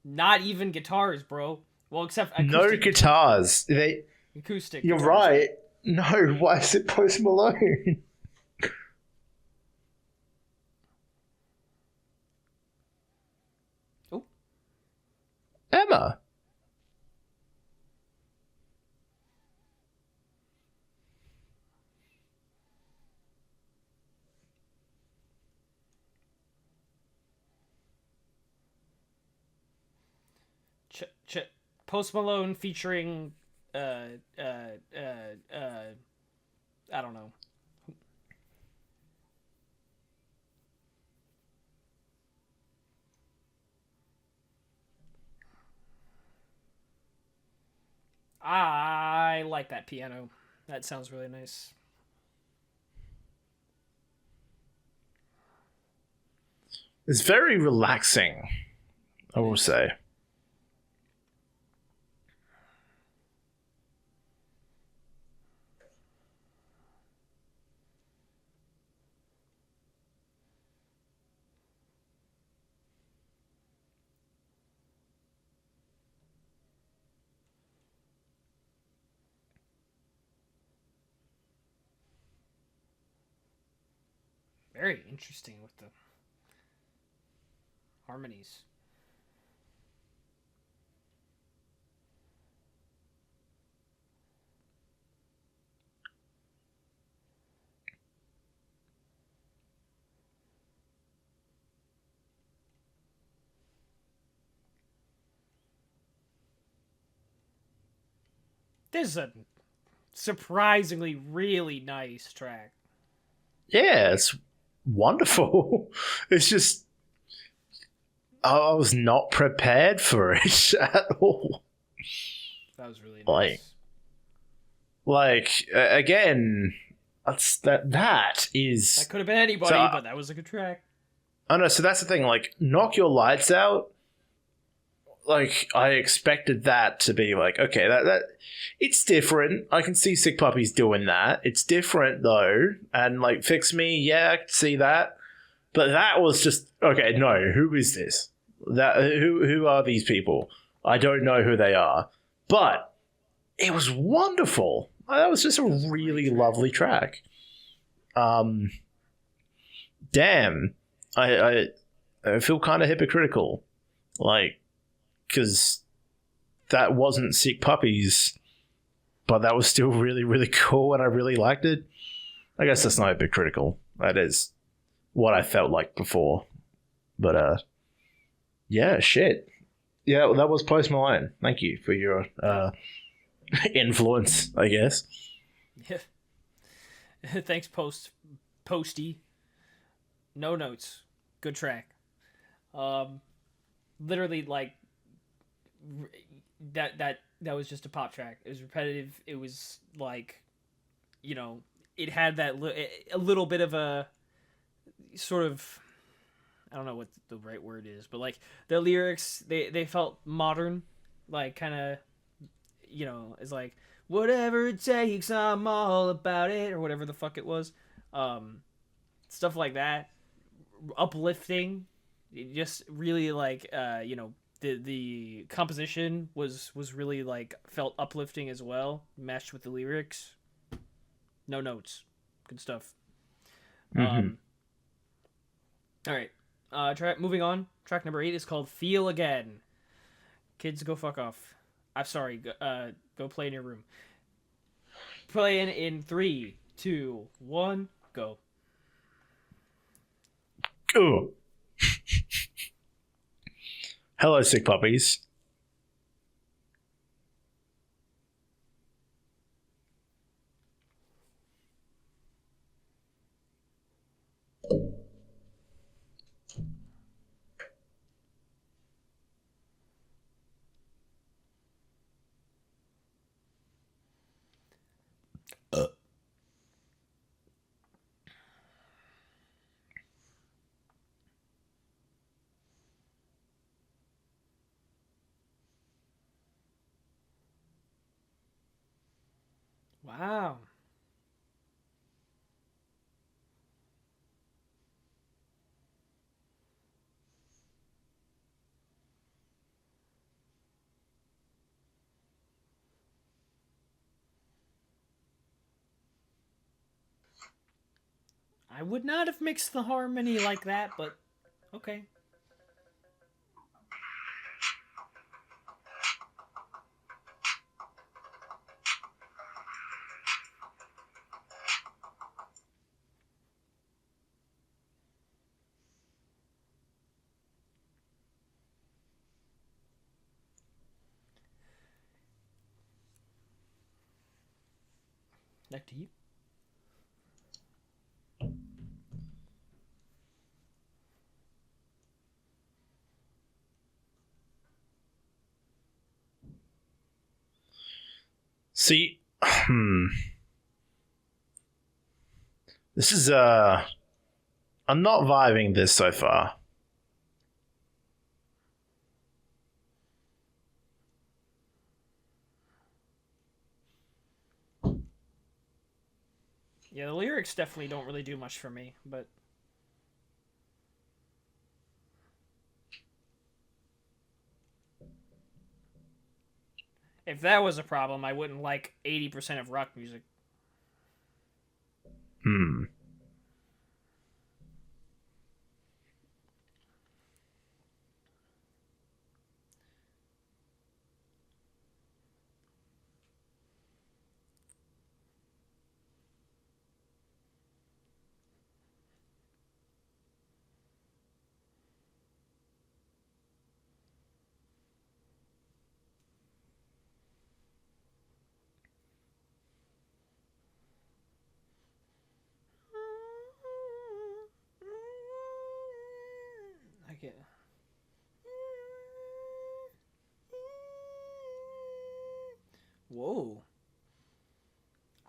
Not even guitars, bro. Well, except acoustic. No guitars. Acoustic. You're guitars. right. No, why is it Post Malone? Oh. Emma. Post Malone featuring I don't know. I like that piano. That sounds really nice. It's very relaxing, I will say. Very interesting with the harmonies. This is a surprisingly really nice track. Yeah, it's wonderful. It's just I was not prepared for it at all. That was really nice. Again, that is that could have been anybody, but that was a good track. I know. So that's the thing. Like, Knock Your Lights Out. Like, I expected that to be like, okay, that it's different. I can see Sick Puppies doing that. It's different though, and like Fix Me, yeah, I can see that. But that was just okay. No, who is this? Who are these people? I don't know who they are. But it was wonderful. That was just a really lovely track. Damn, I feel kind of hypocritical, like. Because that wasn't Sick Puppies, but that was still really, really cool, and I really liked it. I guess that's not a bit critical. That is what I felt like before. But, yeah, shit. Yeah, that was Post Malone. Thank you for your influence, I guess. Yeah. Thanks, Posty. No notes. Good track. Literally, like, that was just a pop track. It was repetitive. It was like, you know, it had that a little bit of a sort of, I don't know what the right word is, but like the lyrics, they felt modern, like kind of, you know, it's like whatever it takes, I'm all about it, or whatever the fuck it was, stuff like that, uplifting, just really like, you know. The composition was really like felt uplifting as well, matched with the lyrics. No notes, good stuff. Mm-hmm. All right. Moving on. Track number 8 is called "Feel Again." Kids, go fuck off. I'm sorry. Go play in your room. Playing in 3, 2, 1, go. Ooh. Hello, sick puppies. Wow. I would not have mixed the harmony like that, but okay. That deep? See, this is I'm not vibing this so far. Yeah, the lyrics definitely don't really do much for me, but if that was a problem, I wouldn't like 80% of rock music. Hmm. I get. Whoa.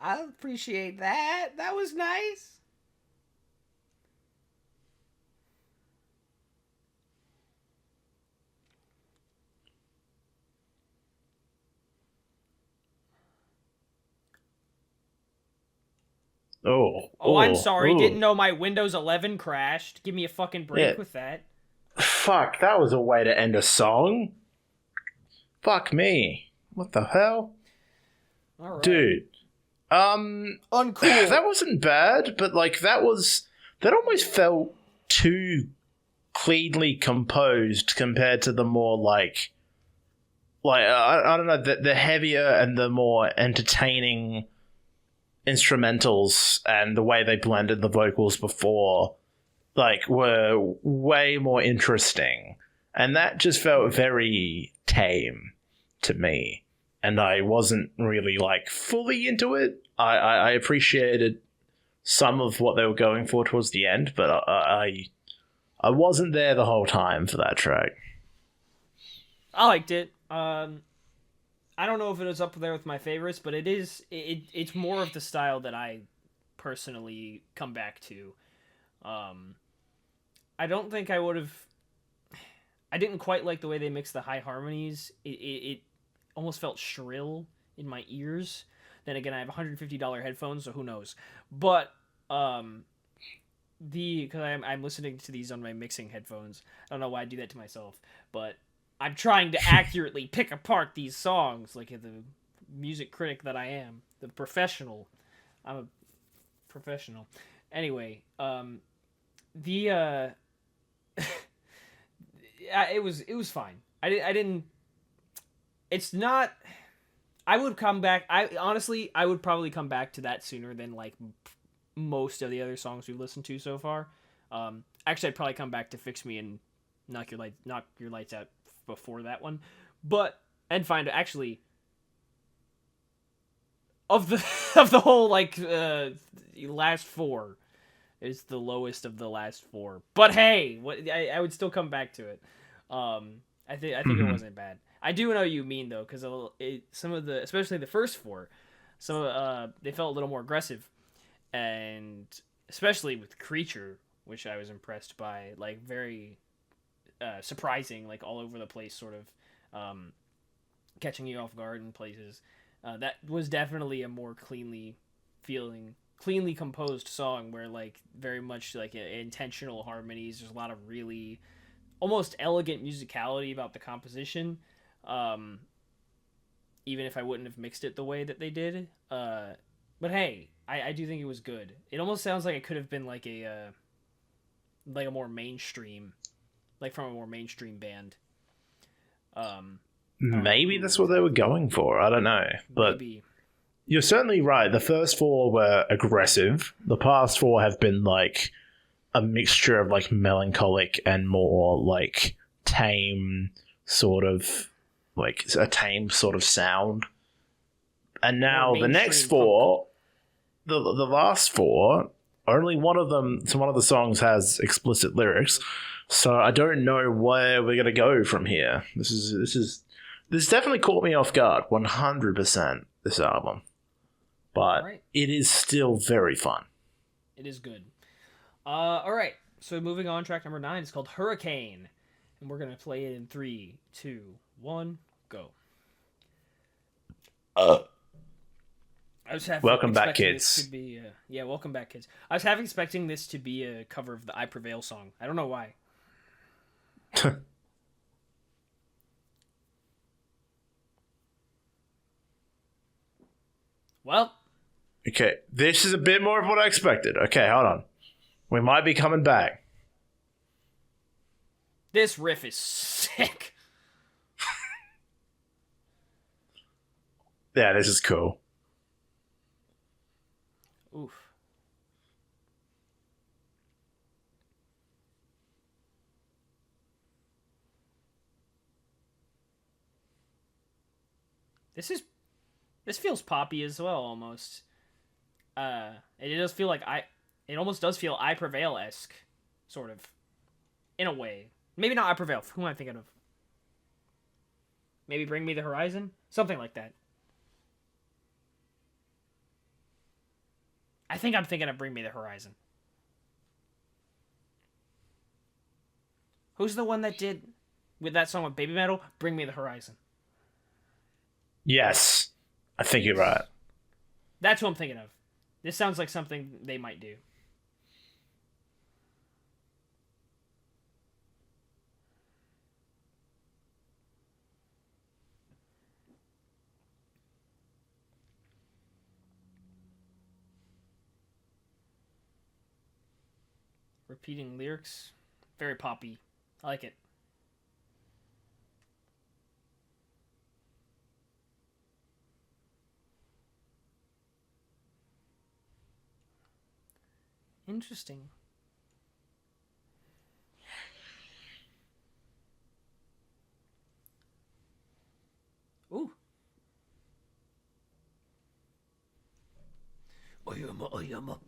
I appreciate that. That was nice. Oh, Oh, I'm oh, sorry. Didn't oh. know my Windows 11 crashed. Give me a fucking Yeah. break with that. Fuck, that was a way to end a song. Fuck me. What the hell? All right. Dude. Uncool. That wasn't bad, but like that almost felt too cleanly composed compared to the more I don't know, the heavier and the more entertaining instrumentals and the way they blended the vocals before were way more interesting, and that just felt very tame to me, and I wasn't really fully into it. I appreciated some of what they were going for towards the end, but I wasn't there the whole time for that track. I liked it. I don't know if it was up there with my favorites, but it is. It's more of the style that I personally come back to. Um, I don't think I would have. I didn't quite like the way they mixed the high harmonies. It almost felt shrill in my ears. Then again, I have $150 headphones, so who knows? But um, because I'm listening to these on my mixing headphones. I don't know why I do that to myself, but I'm trying to accurately pick apart these songs like the music critic that I am, the professional. I'm a professional. Anyway, the it was fine. I didn't. It's not. I would come back. I honestly, I would probably come back to that sooner than like most of the other songs we've listened to so far. Actually, I'd probably come back to "Fix Me" and knock your lights out before that one. But and find actually of the of the whole like last four is the lowest of the last four. But hey, I would still come back to it. I think it wasn't bad. I do know what you mean though, because some of the, especially the first four, they felt a little more aggressive, and especially with Creature, which I was impressed by, like very surprising, like all over the place, sort of catching you off guard in places. That was definitely a more cleanly composed song, where like very much like intentional harmonies. There's a lot of really almost elegant musicality about the composition. Even if I wouldn't have mixed it the way that they did. But hey, I do think it was good. It almost sounds like it could have been like a more mainstream, like from a more mainstream band. Maybe that's what they were going for. I don't know, but maybe. You're certainly right. The first four were aggressive. The past four have been like a mixture of like melancholic and more like tame sort of like a tame sort of sound. And now the next four, the last four, only one of the songs has explicit lyrics. So I don't know where we're gonna go from here. This definitely caught me off guard, 100%. This album, but It is still very fun. It is good. All right. So moving on, track number 9 is called Hurricane, and we're gonna play it in 3, 2, 1, go. I was welcome back, kids. Welcome back, kids. I was half expecting this to be a cover of the "I Prevail" song. I don't know why. Well. Okay, this is a bit more of what I expected. Okay, hold on. We might be coming back. This riff is sick. Yeah, this is cool. Oof. This feels poppy as well, almost. It does feel like it almost does feel "I Prevail"-esque, sort of, in a way. Maybe not "I Prevail." Who am I thinking of? Maybe "Bring Me the Horizon"? Something like that. I think I'm thinking of "Bring Me the Horizon." Who's the one that did with that song with Baby Metal? "Bring Me the Horizon." Yes, I think you're right. That's who I'm thinking of. This sounds like something they might do. Repeating lyrics. Very poppy. I like it. Interesting. Ooh. Oyama.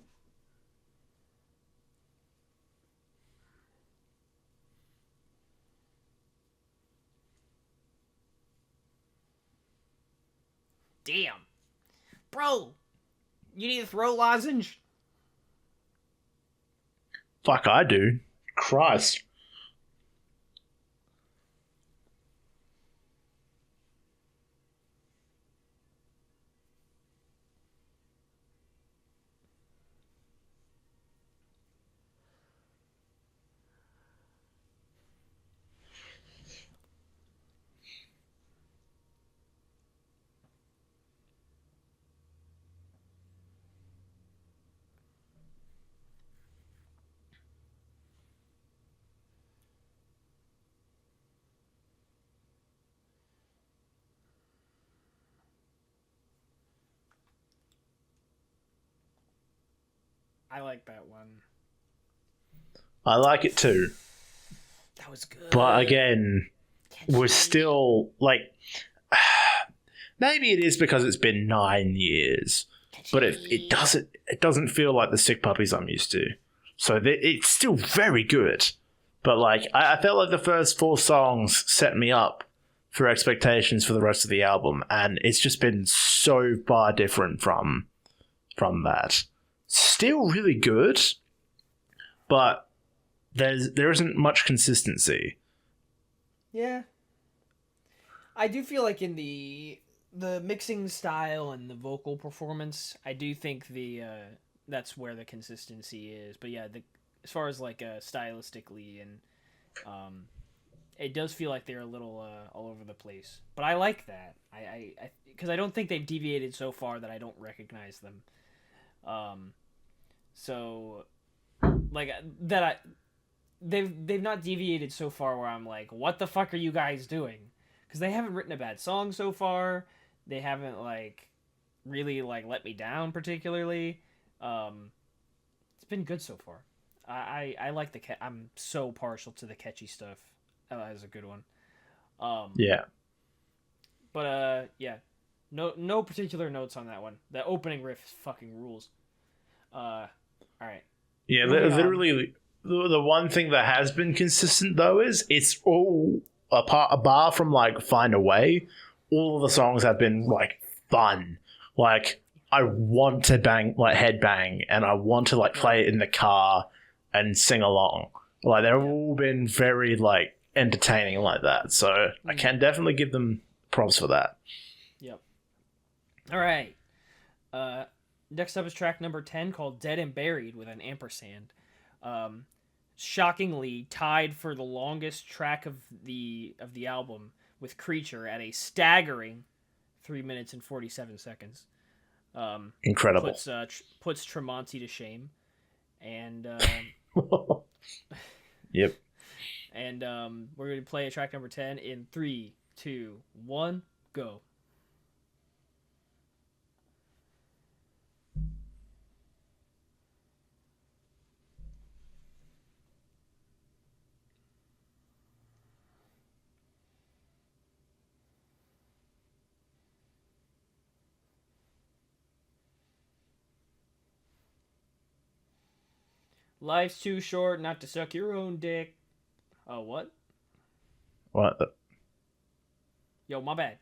Damn. Bro, you need a throat lozenge? Fuck, I do. Christ. I like that one. I like it too. That was good. But again, we're still like, maybe it is because it's been 9 years, but it doesn't feel like the Sick Puppies I'm used to. So it's still very good, but like I felt like the first 4 songs set me up for expectations for the rest of the album, and it's just been so far different from that. Still really good, but there isn't much consistency. Yeah. I do feel like in the mixing style and the vocal performance, I do think that's where the consistency is. But yeah, as far as like stylistically and it does feel like they're a little all over the place. But I like that. I because I don't think they've deviated so far that I don't recognize them. So like that they've not deviated so far where I'm like, what the fuck are you guys doing? Because they haven't written a bad song so far. They haven't like really like let me down particularly. It's been good so far. I like I'm so partial to the catchy stuff. That is a good one. Yeah. But yeah, no particular notes on that one. The opening riff fucking rules. All right. Yeah, literally the one thing that has been consistent though is it's all bar from like Find a Way. All of the songs have been like fun. Like I want to headbang, and I want to like play it in the car and sing along. Like they've all been very like entertaining like that. So I can definitely give them props for that. Yep. All right. Next up is track number 10 called Dead and Buried with an ampersand. Shockingly tied for the longest track of the album with Creature at a staggering 3 minutes and 47 seconds. Incredible. Puts Tremonti to shame. And yep. And we're going to play track number 10 in 3, 2, 1, go. Life's too short not to suck your own dick. Oh, what? What? Yo, my bad.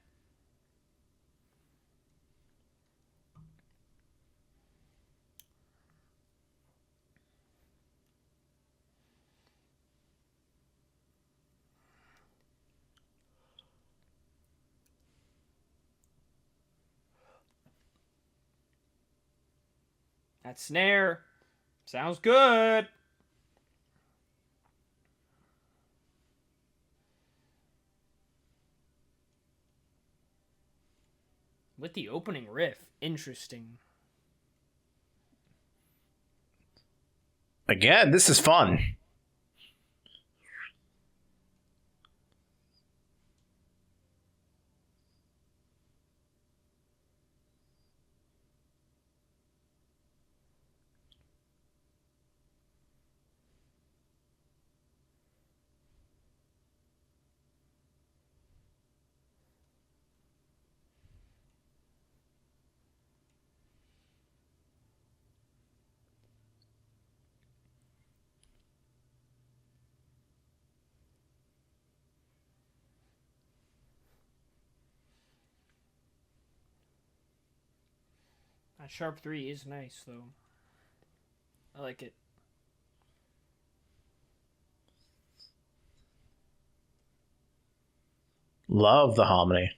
That snare sounds good. With the opening riff, interesting. Again, this is fun. That sharp 3 is nice, though. I like it. Love the harmony.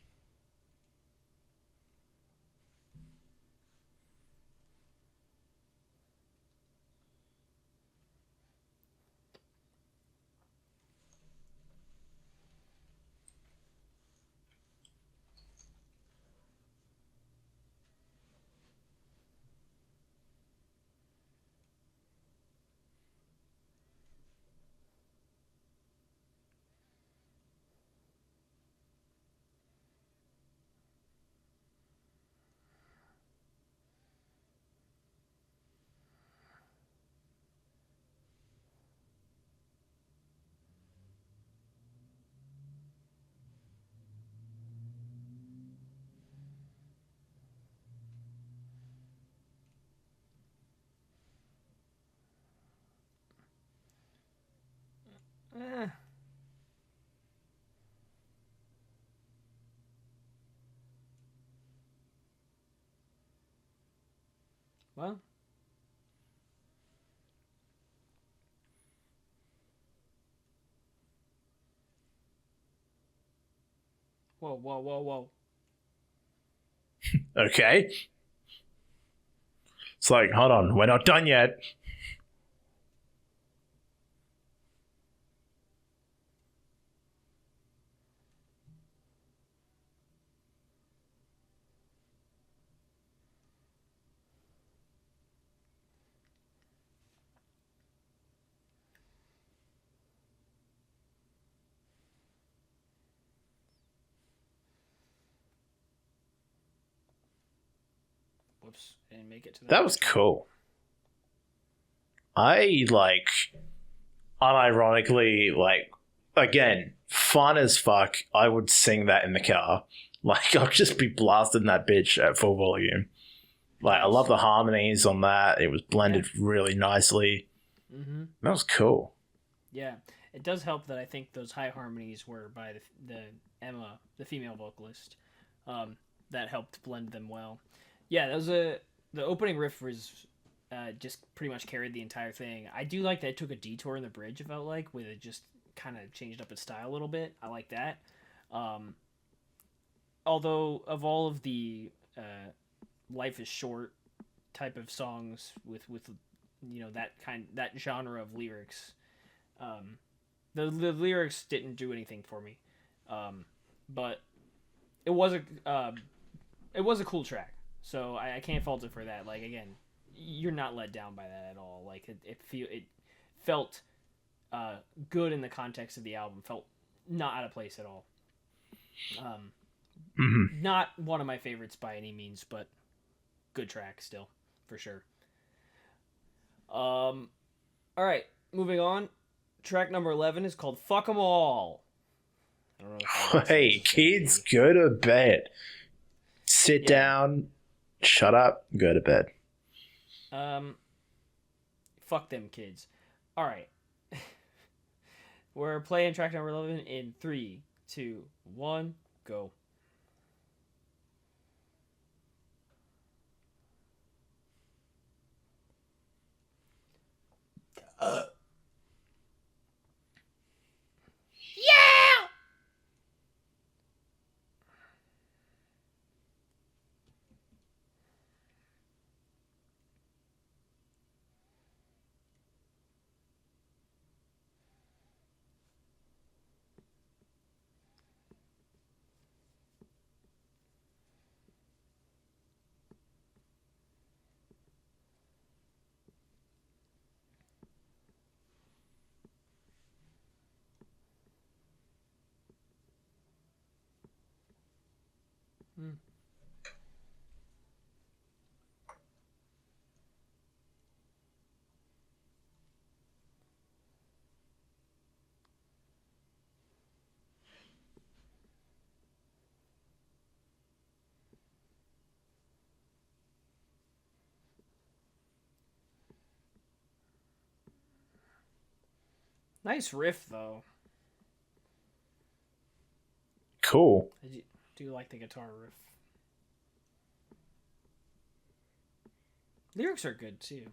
Eh. Well. Whoa, whoa, whoa, whoa. Okay. It's like, hold on, we're not done yet. Whoops, I didn't make it to the That was cool. I like, unironically, like, again, fun as fuck. I would sing that in the car. Like, I'll just be blasting that bitch at full volume. Like, I love the harmonies on that. It was blended really nicely. Mm-hmm. That was cool. Yeah, it does help that I think those high harmonies were by the Emma, the female vocalist. That helped blend them well. Yeah, that was the opening riff was just pretty much carried the entire thing. I do like that it took a detour in the bridge. It felt like with it just kind of changed up its style a little bit. I like that. Although of all of the life is short type of songs with that genre of lyrics, the lyrics didn't do anything for me, but it was a cool track, so I can't fault it for that. Like, again, you're not let down by that at all. Like, it felt good in the context of the album. Felt not out of place at all. Not one of my favorites by any means, but good track still, for sure. All right, moving on. Track number 11 is called "Fuck 'Em All." I don't know if Hey, kids, go to bed. Sit down, shut up, go to bed. Fuck them kids. All right. We're playing track number 11 in 3, 2, 1, go. Yeah! Nice riff, though. Cool. I do like the guitar riff. Lyrics are good, too.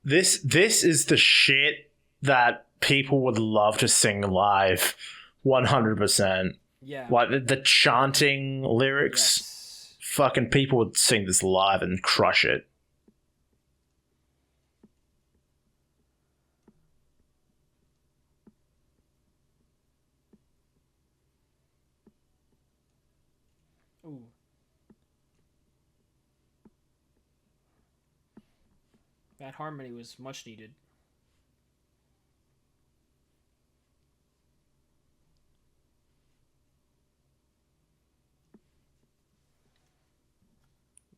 This is the shit that people would love to sing live, 100%. Yeah. Like the chanting lyrics, Yes. fucking people would sing this live and crush it. Ooh. That harmony was much needed.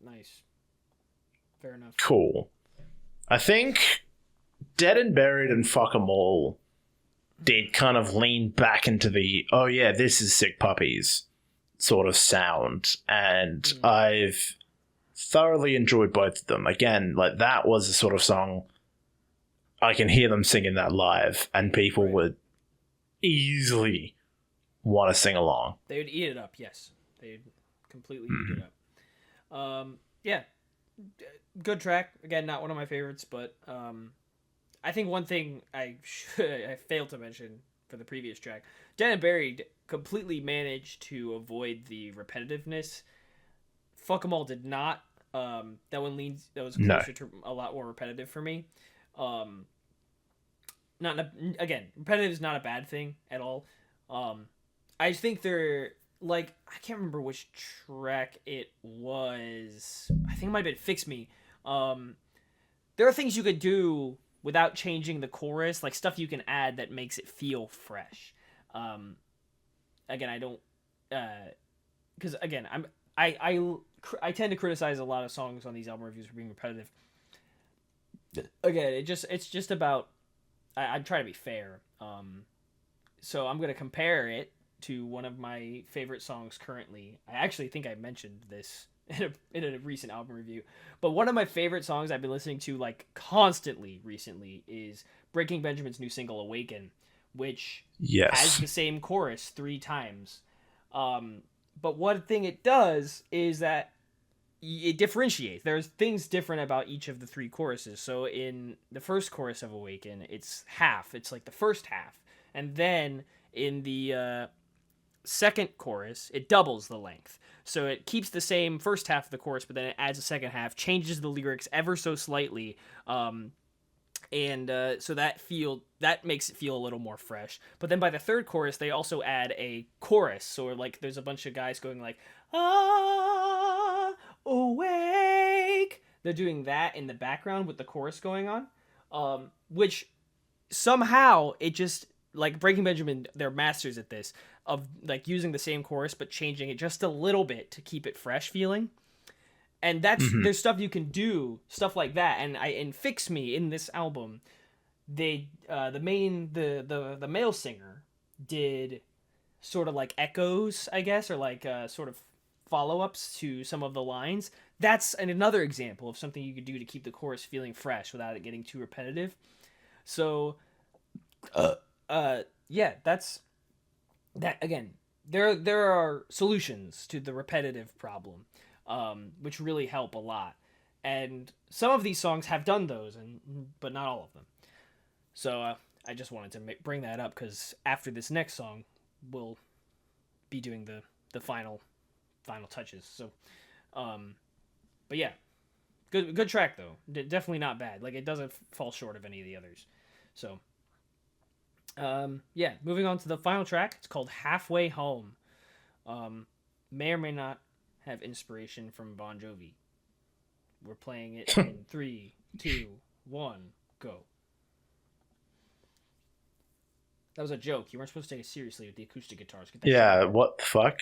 Nice. Fair enough. Cool. I think Dead and Buried and Fuck 'Em All did kind of lean back into the, oh yeah, this is Sick Puppies sort of sound. And I've thoroughly enjoyed both of them. Again, like that was a sort of song I can hear them singing that live and people would easily want to sing along. They would eat it up, yes. They'd completely eat it up. Yeah. Good track. Again, not one of my favorites, but I think one thing I failed to mention for the previous track, Dead and Buried completely managed to avoid the repetitiveness. Fuck 'Em All did not. That was closer to a lot more repetitive for me. Again, repetitive is not a bad thing at all. I think they're like, I can't remember which track it was. I think it might have been Fix Me. There are things you could do without changing the chorus, like stuff you can add that makes it feel fresh. Again, I don't, because again, I tend to criticize a lot of songs on these album reviews for being repetitive. Again, it's just about, I try to be fair. So I'm gonna compare it to one of my favorite songs currently. I actually think I mentioned this in a recent album review, but one of my favorite songs I've been listening to like constantly recently is Breaking Benjamin's new single Awaken, which has the same chorus 3 times. But one thing it does is that it differentiates. There's things different about each of the 3 choruses. So in the first chorus of Awaken, it's half. It's like the first half. And then in the second chorus, it doubles the length. So it keeps the same first half of the chorus, but then it adds a second half, changes the lyrics ever so slightly. So that makes it feel a little more fresh. But then by the third chorus, they also add a chorus. So like there's a bunch of guys going like, ah, awake. They're doing that in the background with the chorus going on, which somehow it just, like Breaking Benjamin, they're masters at this, of like using the same chorus but changing it just a little bit to keep it fresh feeling. And that's there's stuff you can do, stuff like that. And in Fix Me, in this album, they the male singer did sort of like echoes, I guess, or like sort of follow-ups to some of the lines. That's another example of something you could do to keep the chorus feeling fresh without it getting too repetitive. So yeah, that's that. Again, there are solutions to the repetitive problem, which really help a lot. And some of these songs have done those, but not all of them. So I just wanted to bring that up because after this next song, we'll be doing the final touches. So, but yeah, good track though. Definitely not bad. Like it doesn't fall short of any of the others. So. Yeah, moving on to the final track. It's called Halfway Home. May or may not have inspiration from Bon Jovi. We're playing it in 3, 2, 1, go. That was a joke. You weren't supposed to take it seriously with the acoustic guitars. Yeah, what the fuck?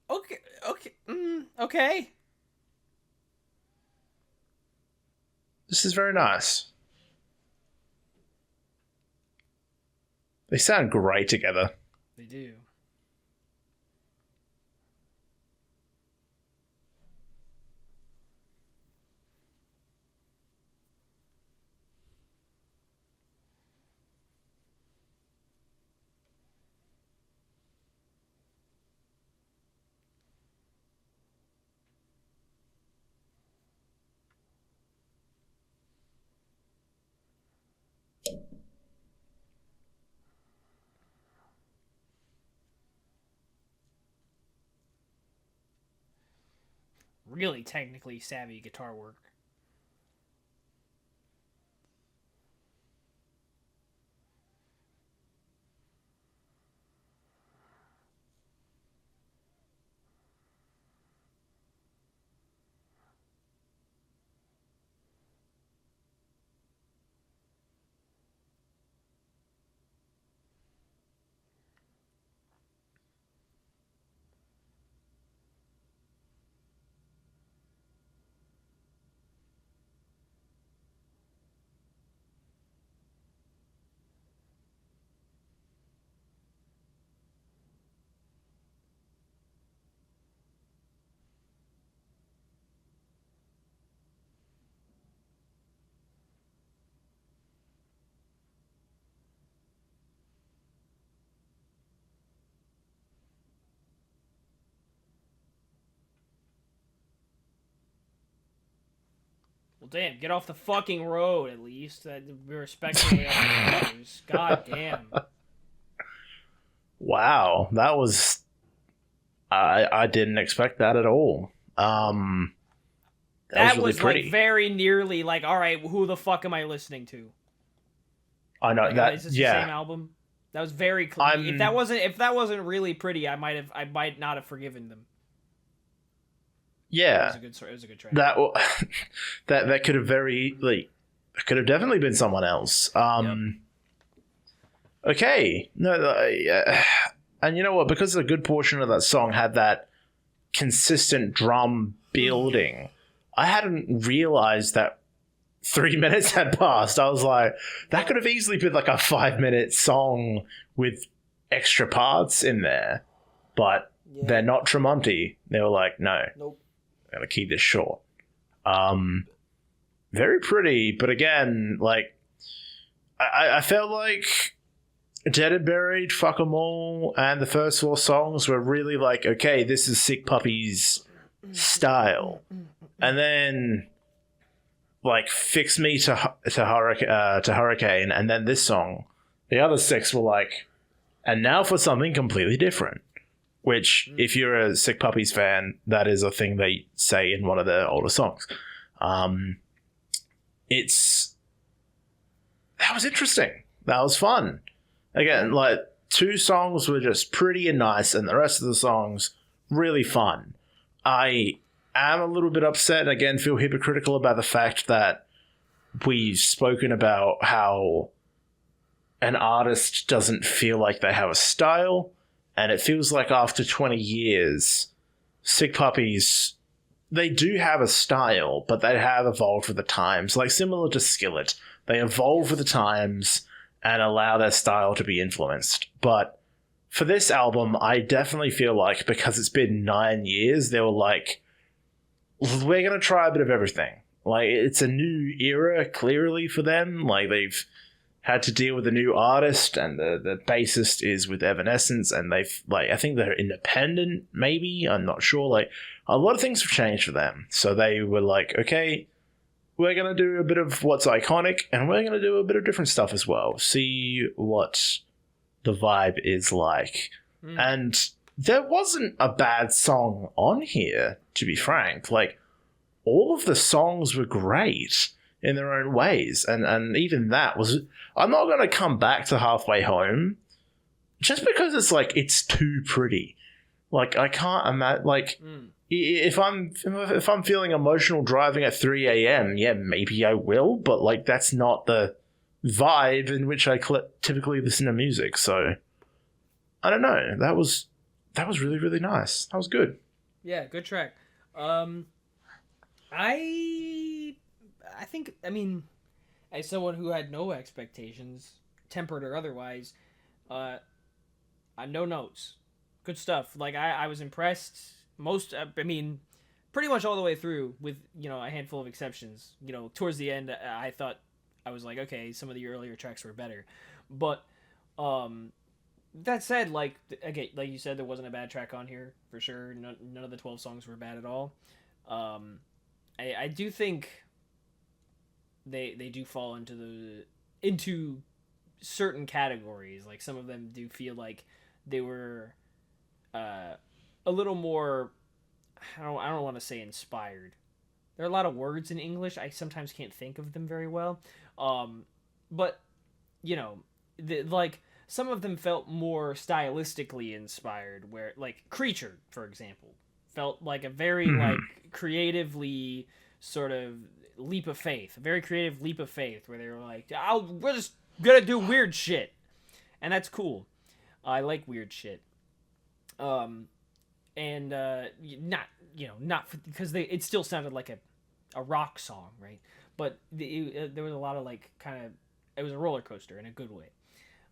Okay. Okay. Okay. Okay. This is very nice. They sound great together. They do. Really technically savvy guitar work. Well, damn, get off the fucking road at least. Be respectful of others. God damn. Wow, that was... I didn't expect that at all. That was really pretty. like very nearly like, all right, who the fuck am I listening to? I know like, that. Is this yeah, the same album? That was very clear. If that wasn't really pretty, I might not have forgiven them. Yeah, it was a good track. That could have could have definitely been someone else. Okay, no, and you know what? Because a good portion of that song had that consistent drum building, I hadn't realized that 3 minutes had passed. I was like, that could have easily been like a 5-minute song with extra parts in there, but they're not Tremonti. They were like, no, nope, I'm gonna keep this short. Very pretty, but again, like, I felt like Dead and Buried, Fuck 'Em All, and the first 4 songs were really like, okay, this is Sick Puppie's style. And then, like, Fix Me to Hurricane, and then this song, the other 6 were like, and now for something completely different. Which, if you're a Sick Puppies fan, that is a thing they say in one of their older songs. That was interesting. That was fun. Again, like, 2 songs were just pretty and nice, and the rest of the songs really fun. I am a little bit upset, and again feel hypocritical about the fact that we've spoken about how an artist doesn't feel like they have a style, and it feels like after 20 years, Sick Puppies, they do have a style, but they have evolved with the times. Like, similar to Skillet, they evolve with the times and allow their style to be influenced. But for this album, I definitely feel like, because it's been 9 years, they were like, we're going to try a bit of everything. Like, it's a new era, clearly, for them. Like, they've had to deal with a new artist, and the bassist is with Evanescence, and they've, like, I think they're independent, maybe? I'm not sure. Like, a lot of things have changed for them. So they were like, okay, we're going to do a bit of what's iconic, and we're going to do a bit of different stuff as well. See what the vibe is like. And there wasn't a bad song on here, to be frank. Like, all of the songs were great in their own ways. And even that was... I'm not going to come back to Halfway Home just because it's like, it's too pretty. Like, I can't imagine... Like... If I'm feeling emotional driving at 3 a.m., yeah, maybe I will, but like, that's not the vibe in which I typically listen to music. So I don't know. That was really, really nice. That was good. Yeah, good track. I think, I mean, as someone who had no expectations, tempered or otherwise, Uh, no notes. Good stuff. Like I was impressed. I mean, pretty much all the way through, with a handful of exceptions. Towards the end, I thought I was like, okay, some of the earlier tracks were better, but that said, like again, like you said, there wasn't a bad track on here for sure. None of the 12 songs were bad at all. I do think they do fall into certain categories. Like some of them do feel like they were a little more. I don't want to say inspired. There are a lot of words in English. I sometimes can't think of them very well. But like some of them felt more stylistically inspired. Where like Creature, for example, felt like a very like creatively sort of leap of faith, a very creative leap of faith, where they were like, we're just gonna do weird shit, and that's cool. I like weird shit. And not because it still sounded like a rock song, right? But there was a lot of like kind of, it was a roller coaster in a good way.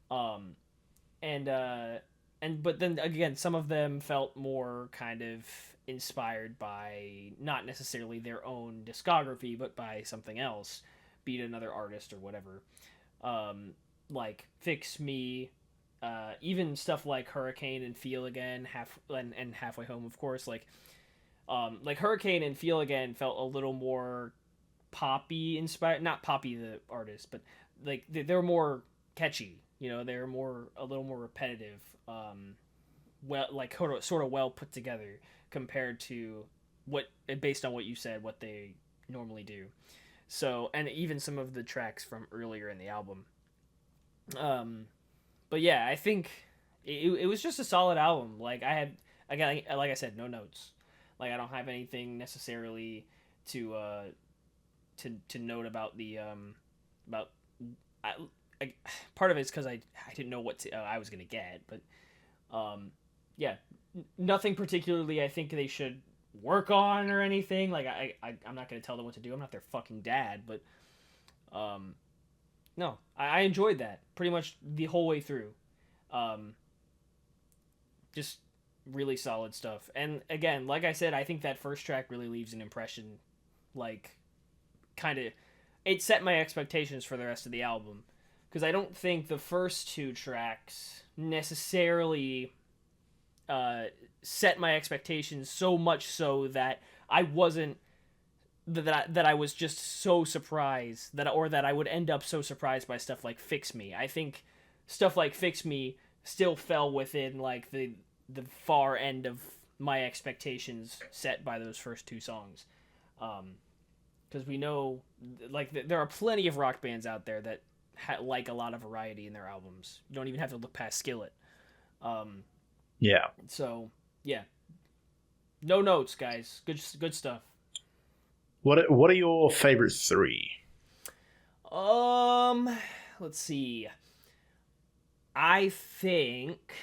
But then again, some of them felt more kind of inspired by not necessarily their own discography, but by something else, be it another artist or whatever. Like Fix Me, even stuff like Hurricane and Feel Again, and Halfway Home, of course. Like Hurricane and Feel Again felt a little more poppy inspired, not Poppy the artist, but like they're more catchy. They're a little more repetitive. Well, like sort of well put together compared to based on what you said, what they normally do. So, and even some of the tracks from earlier in the album. But yeah, I think it was just a solid album. Like again, like I said, no notes. Like I don't have anything necessarily to note about the about. Part of it's because I didn't know what I was gonna get, but yeah, nothing particularly I think they should work on or anything. Like I'm not gonna tell them what to do. I'm not their fucking dad, but no, I enjoyed that pretty much the whole way through. Just really solid stuff. And again, like I said, I think that first track really leaves an impression. Like, kind of, it set my expectations for the rest of the album. Because I don't think the first two tracks necessarily set my expectations so much so that I wasn't that I was just so surprised that I would end up so surprised by stuff like Fix Me. I think stuff like Fix Me still fell within like the far end of my expectations set by those first two songs. Because we know like there are plenty of rock bands out there that like a lot of variety in their albums. You don't even have to look past Skillet. Yeah. So yeah, no notes, guys. Good stuff. What are your favorite three? Let's see. I think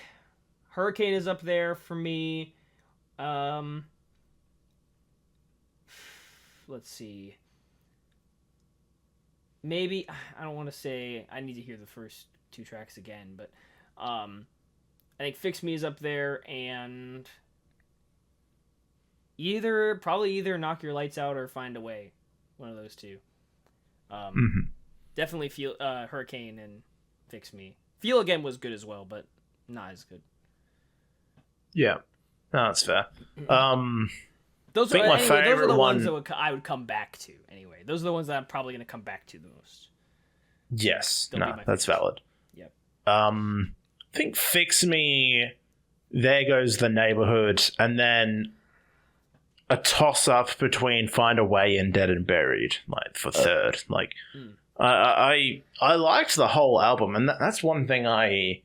Hurricane is up there for me. Let's see. Maybe I don't want to say I need to hear the first two tracks again, but I think Fix Me is up there, and probably either Knock Your Lights Out or Find a Way, one of those two. Definitely feel Hurricane and Fix Me. Feel Again was good as well, but not as good. Yeah, no, that's fair. Those are the ones that I would come back to anyway. Those are the ones that I'm probably going to come back to the most. Yes, that's valid. Yep. I think Fix Me, There Goes the Neighborhood, and then a toss-up between Find a Way and Dead and Buried, like for third. I liked the whole album, and that's one thing I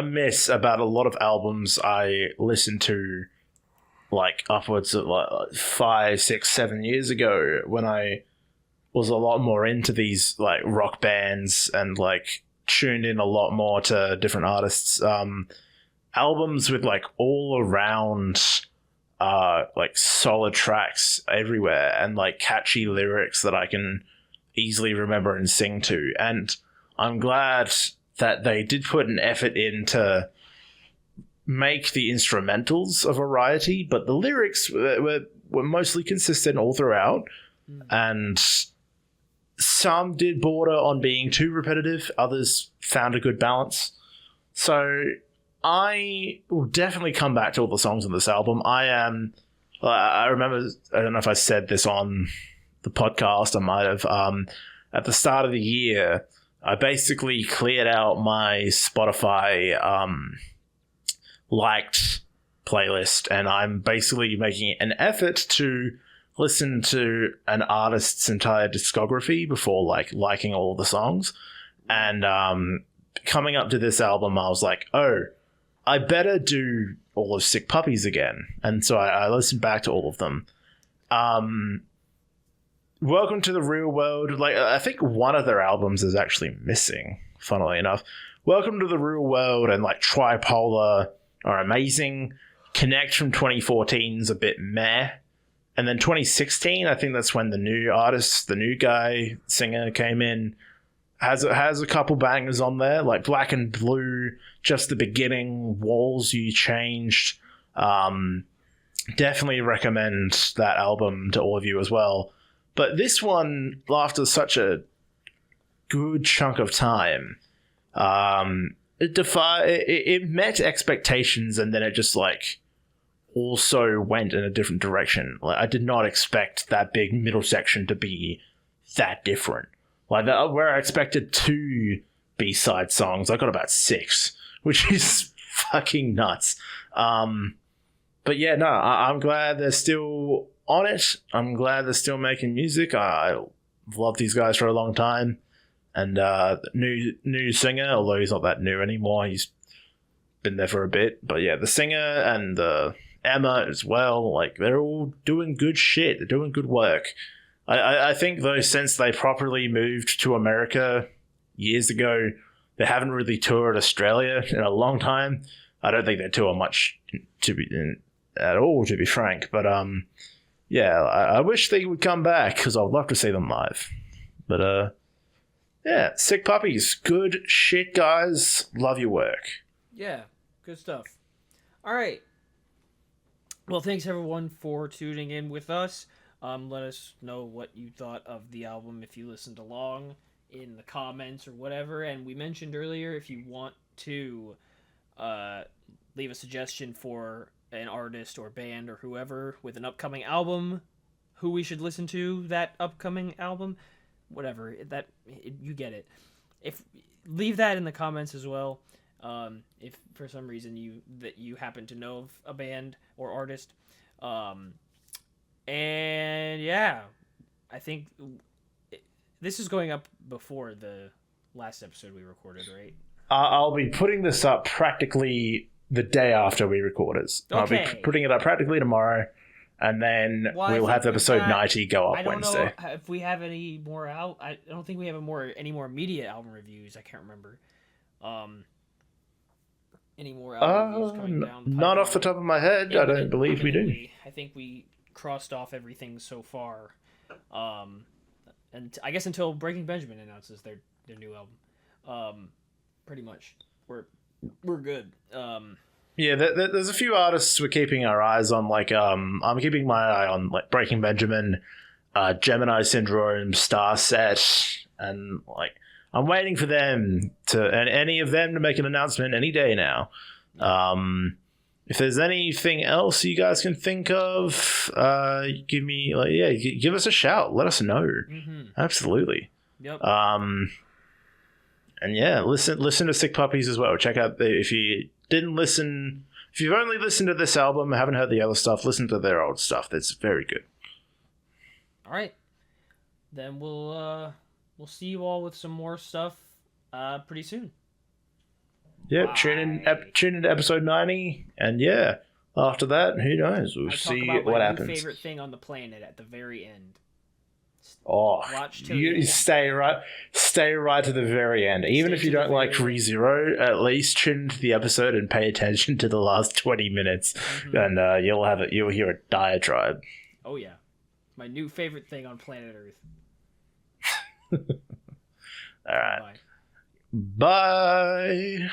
miss about a lot of albums I listened to, like upwards of like 5, 6, 7 years ago, when I was a lot more into these like rock bands and like tuned in a lot more to different artists. Albums with like all around like solid tracks everywhere and like catchy lyrics that I can easily remember and sing to. And I'm glad that they did put an effort into make the instrumentals a variety, but the lyrics were mostly consistent all throughout, and some did border on being too repetitive, others found a good balance. So I will definitely come back to all the songs on this album. I remember, I don't know if I said this on the podcast, I might have, at the start of the year, I basically cleared out my Spotify liked playlist, and I'm basically making an effort to listen to an artist's entire discography before liking all the songs. And coming up to this album, I was like, oh, I better do all of Sick Puppies again. And so I listened back to all of them. Welcome to the Real World. I think one of their albums is actually missing, funnily enough. Welcome to the Real World and Tripolar are amazing. Connect from 2014 is a bit meh. And then 2016, I think that's when the new artist, the new guy, singer came in, has a couple bangers on there, like Black and Blue, Just the Beginning, Walls You Changed. Definitely recommend that album to all of you as well. But this one, after such a good chunk of time, it met expectations, and then it just also went in a different direction. I did not expect that big middle section to be that different. Where I expected 2 B-side songs, I got about 6, which is fucking nuts. But yeah, no, I'm glad they're still on it. I'm glad they're still making music. I've loved these guys for a long time. And new singer, although he's not that new anymore, he's been there for a bit. But yeah, the singer and Emma as well, they're all doing good shit. They're doing good work. I think, though, since they properly moved to America years ago, they haven't really toured Australia in a long time. I don't think they tour much at all, to be frank. But yeah, I wish they would come back, because I'd love to see them live. But yeah, Sick Puppies, good shit, guys. Love your work. Yeah, good stuff. All right. Well, thanks everyone for tuning in with us. Let us know what you thought of the album if you listened along in the comments or whatever. And we mentioned earlier, if you want to leave a suggestion for an artist or band or whoever with an upcoming album, who we should listen to that upcoming album, whatever, you get it. If leave that in the comments as well. If for some reason you happen to know of a band or artist. And yeah, I think this is going up before the last episode we recorded, right? I'll be putting this up practically the day after we record it. Okay. I'll be putting it up practically tomorrow, and then we'll have episode 90 go up Wednesday. I don't know if we have any more out. I don't think we have any more immediate album reviews. I can't remember. Any more album reviews coming down? Not off the top of my head. I don't believe we do. I think we crossed off everything so far. And I guess until Breaking Benjamin announces their new album. Pretty much. We're good. Yeah, there's a few artists we're keeping our eyes on. I'm keeping my eye on Breaking Benjamin, Gemini Syndrome, Starset, and I'm waiting for them and any of them to make an announcement any day now. If there's anything else you guys can think of, give me give us a shout. Let us know. Mm-hmm. Absolutely. Yep. And yeah, listen to Sick Puppies as well. Check out if you've only listened to this album, haven't heard the other stuff, listen to their old stuff. That's very good. All right. Then we'll see you all with some more stuff pretty soon. Yeah, tune in to episode 90, and yeah, after that, who knows? We'll see what happens. My favorite thing on the planet at the very end. Oh, you stay right to the very end. Even if you don't like ReZero, at least tune into the episode and pay attention to the last 20 minutes, and you'll hear a diatribe. Oh yeah, my new favorite thing on planet Earth. All right. Bye. Bye.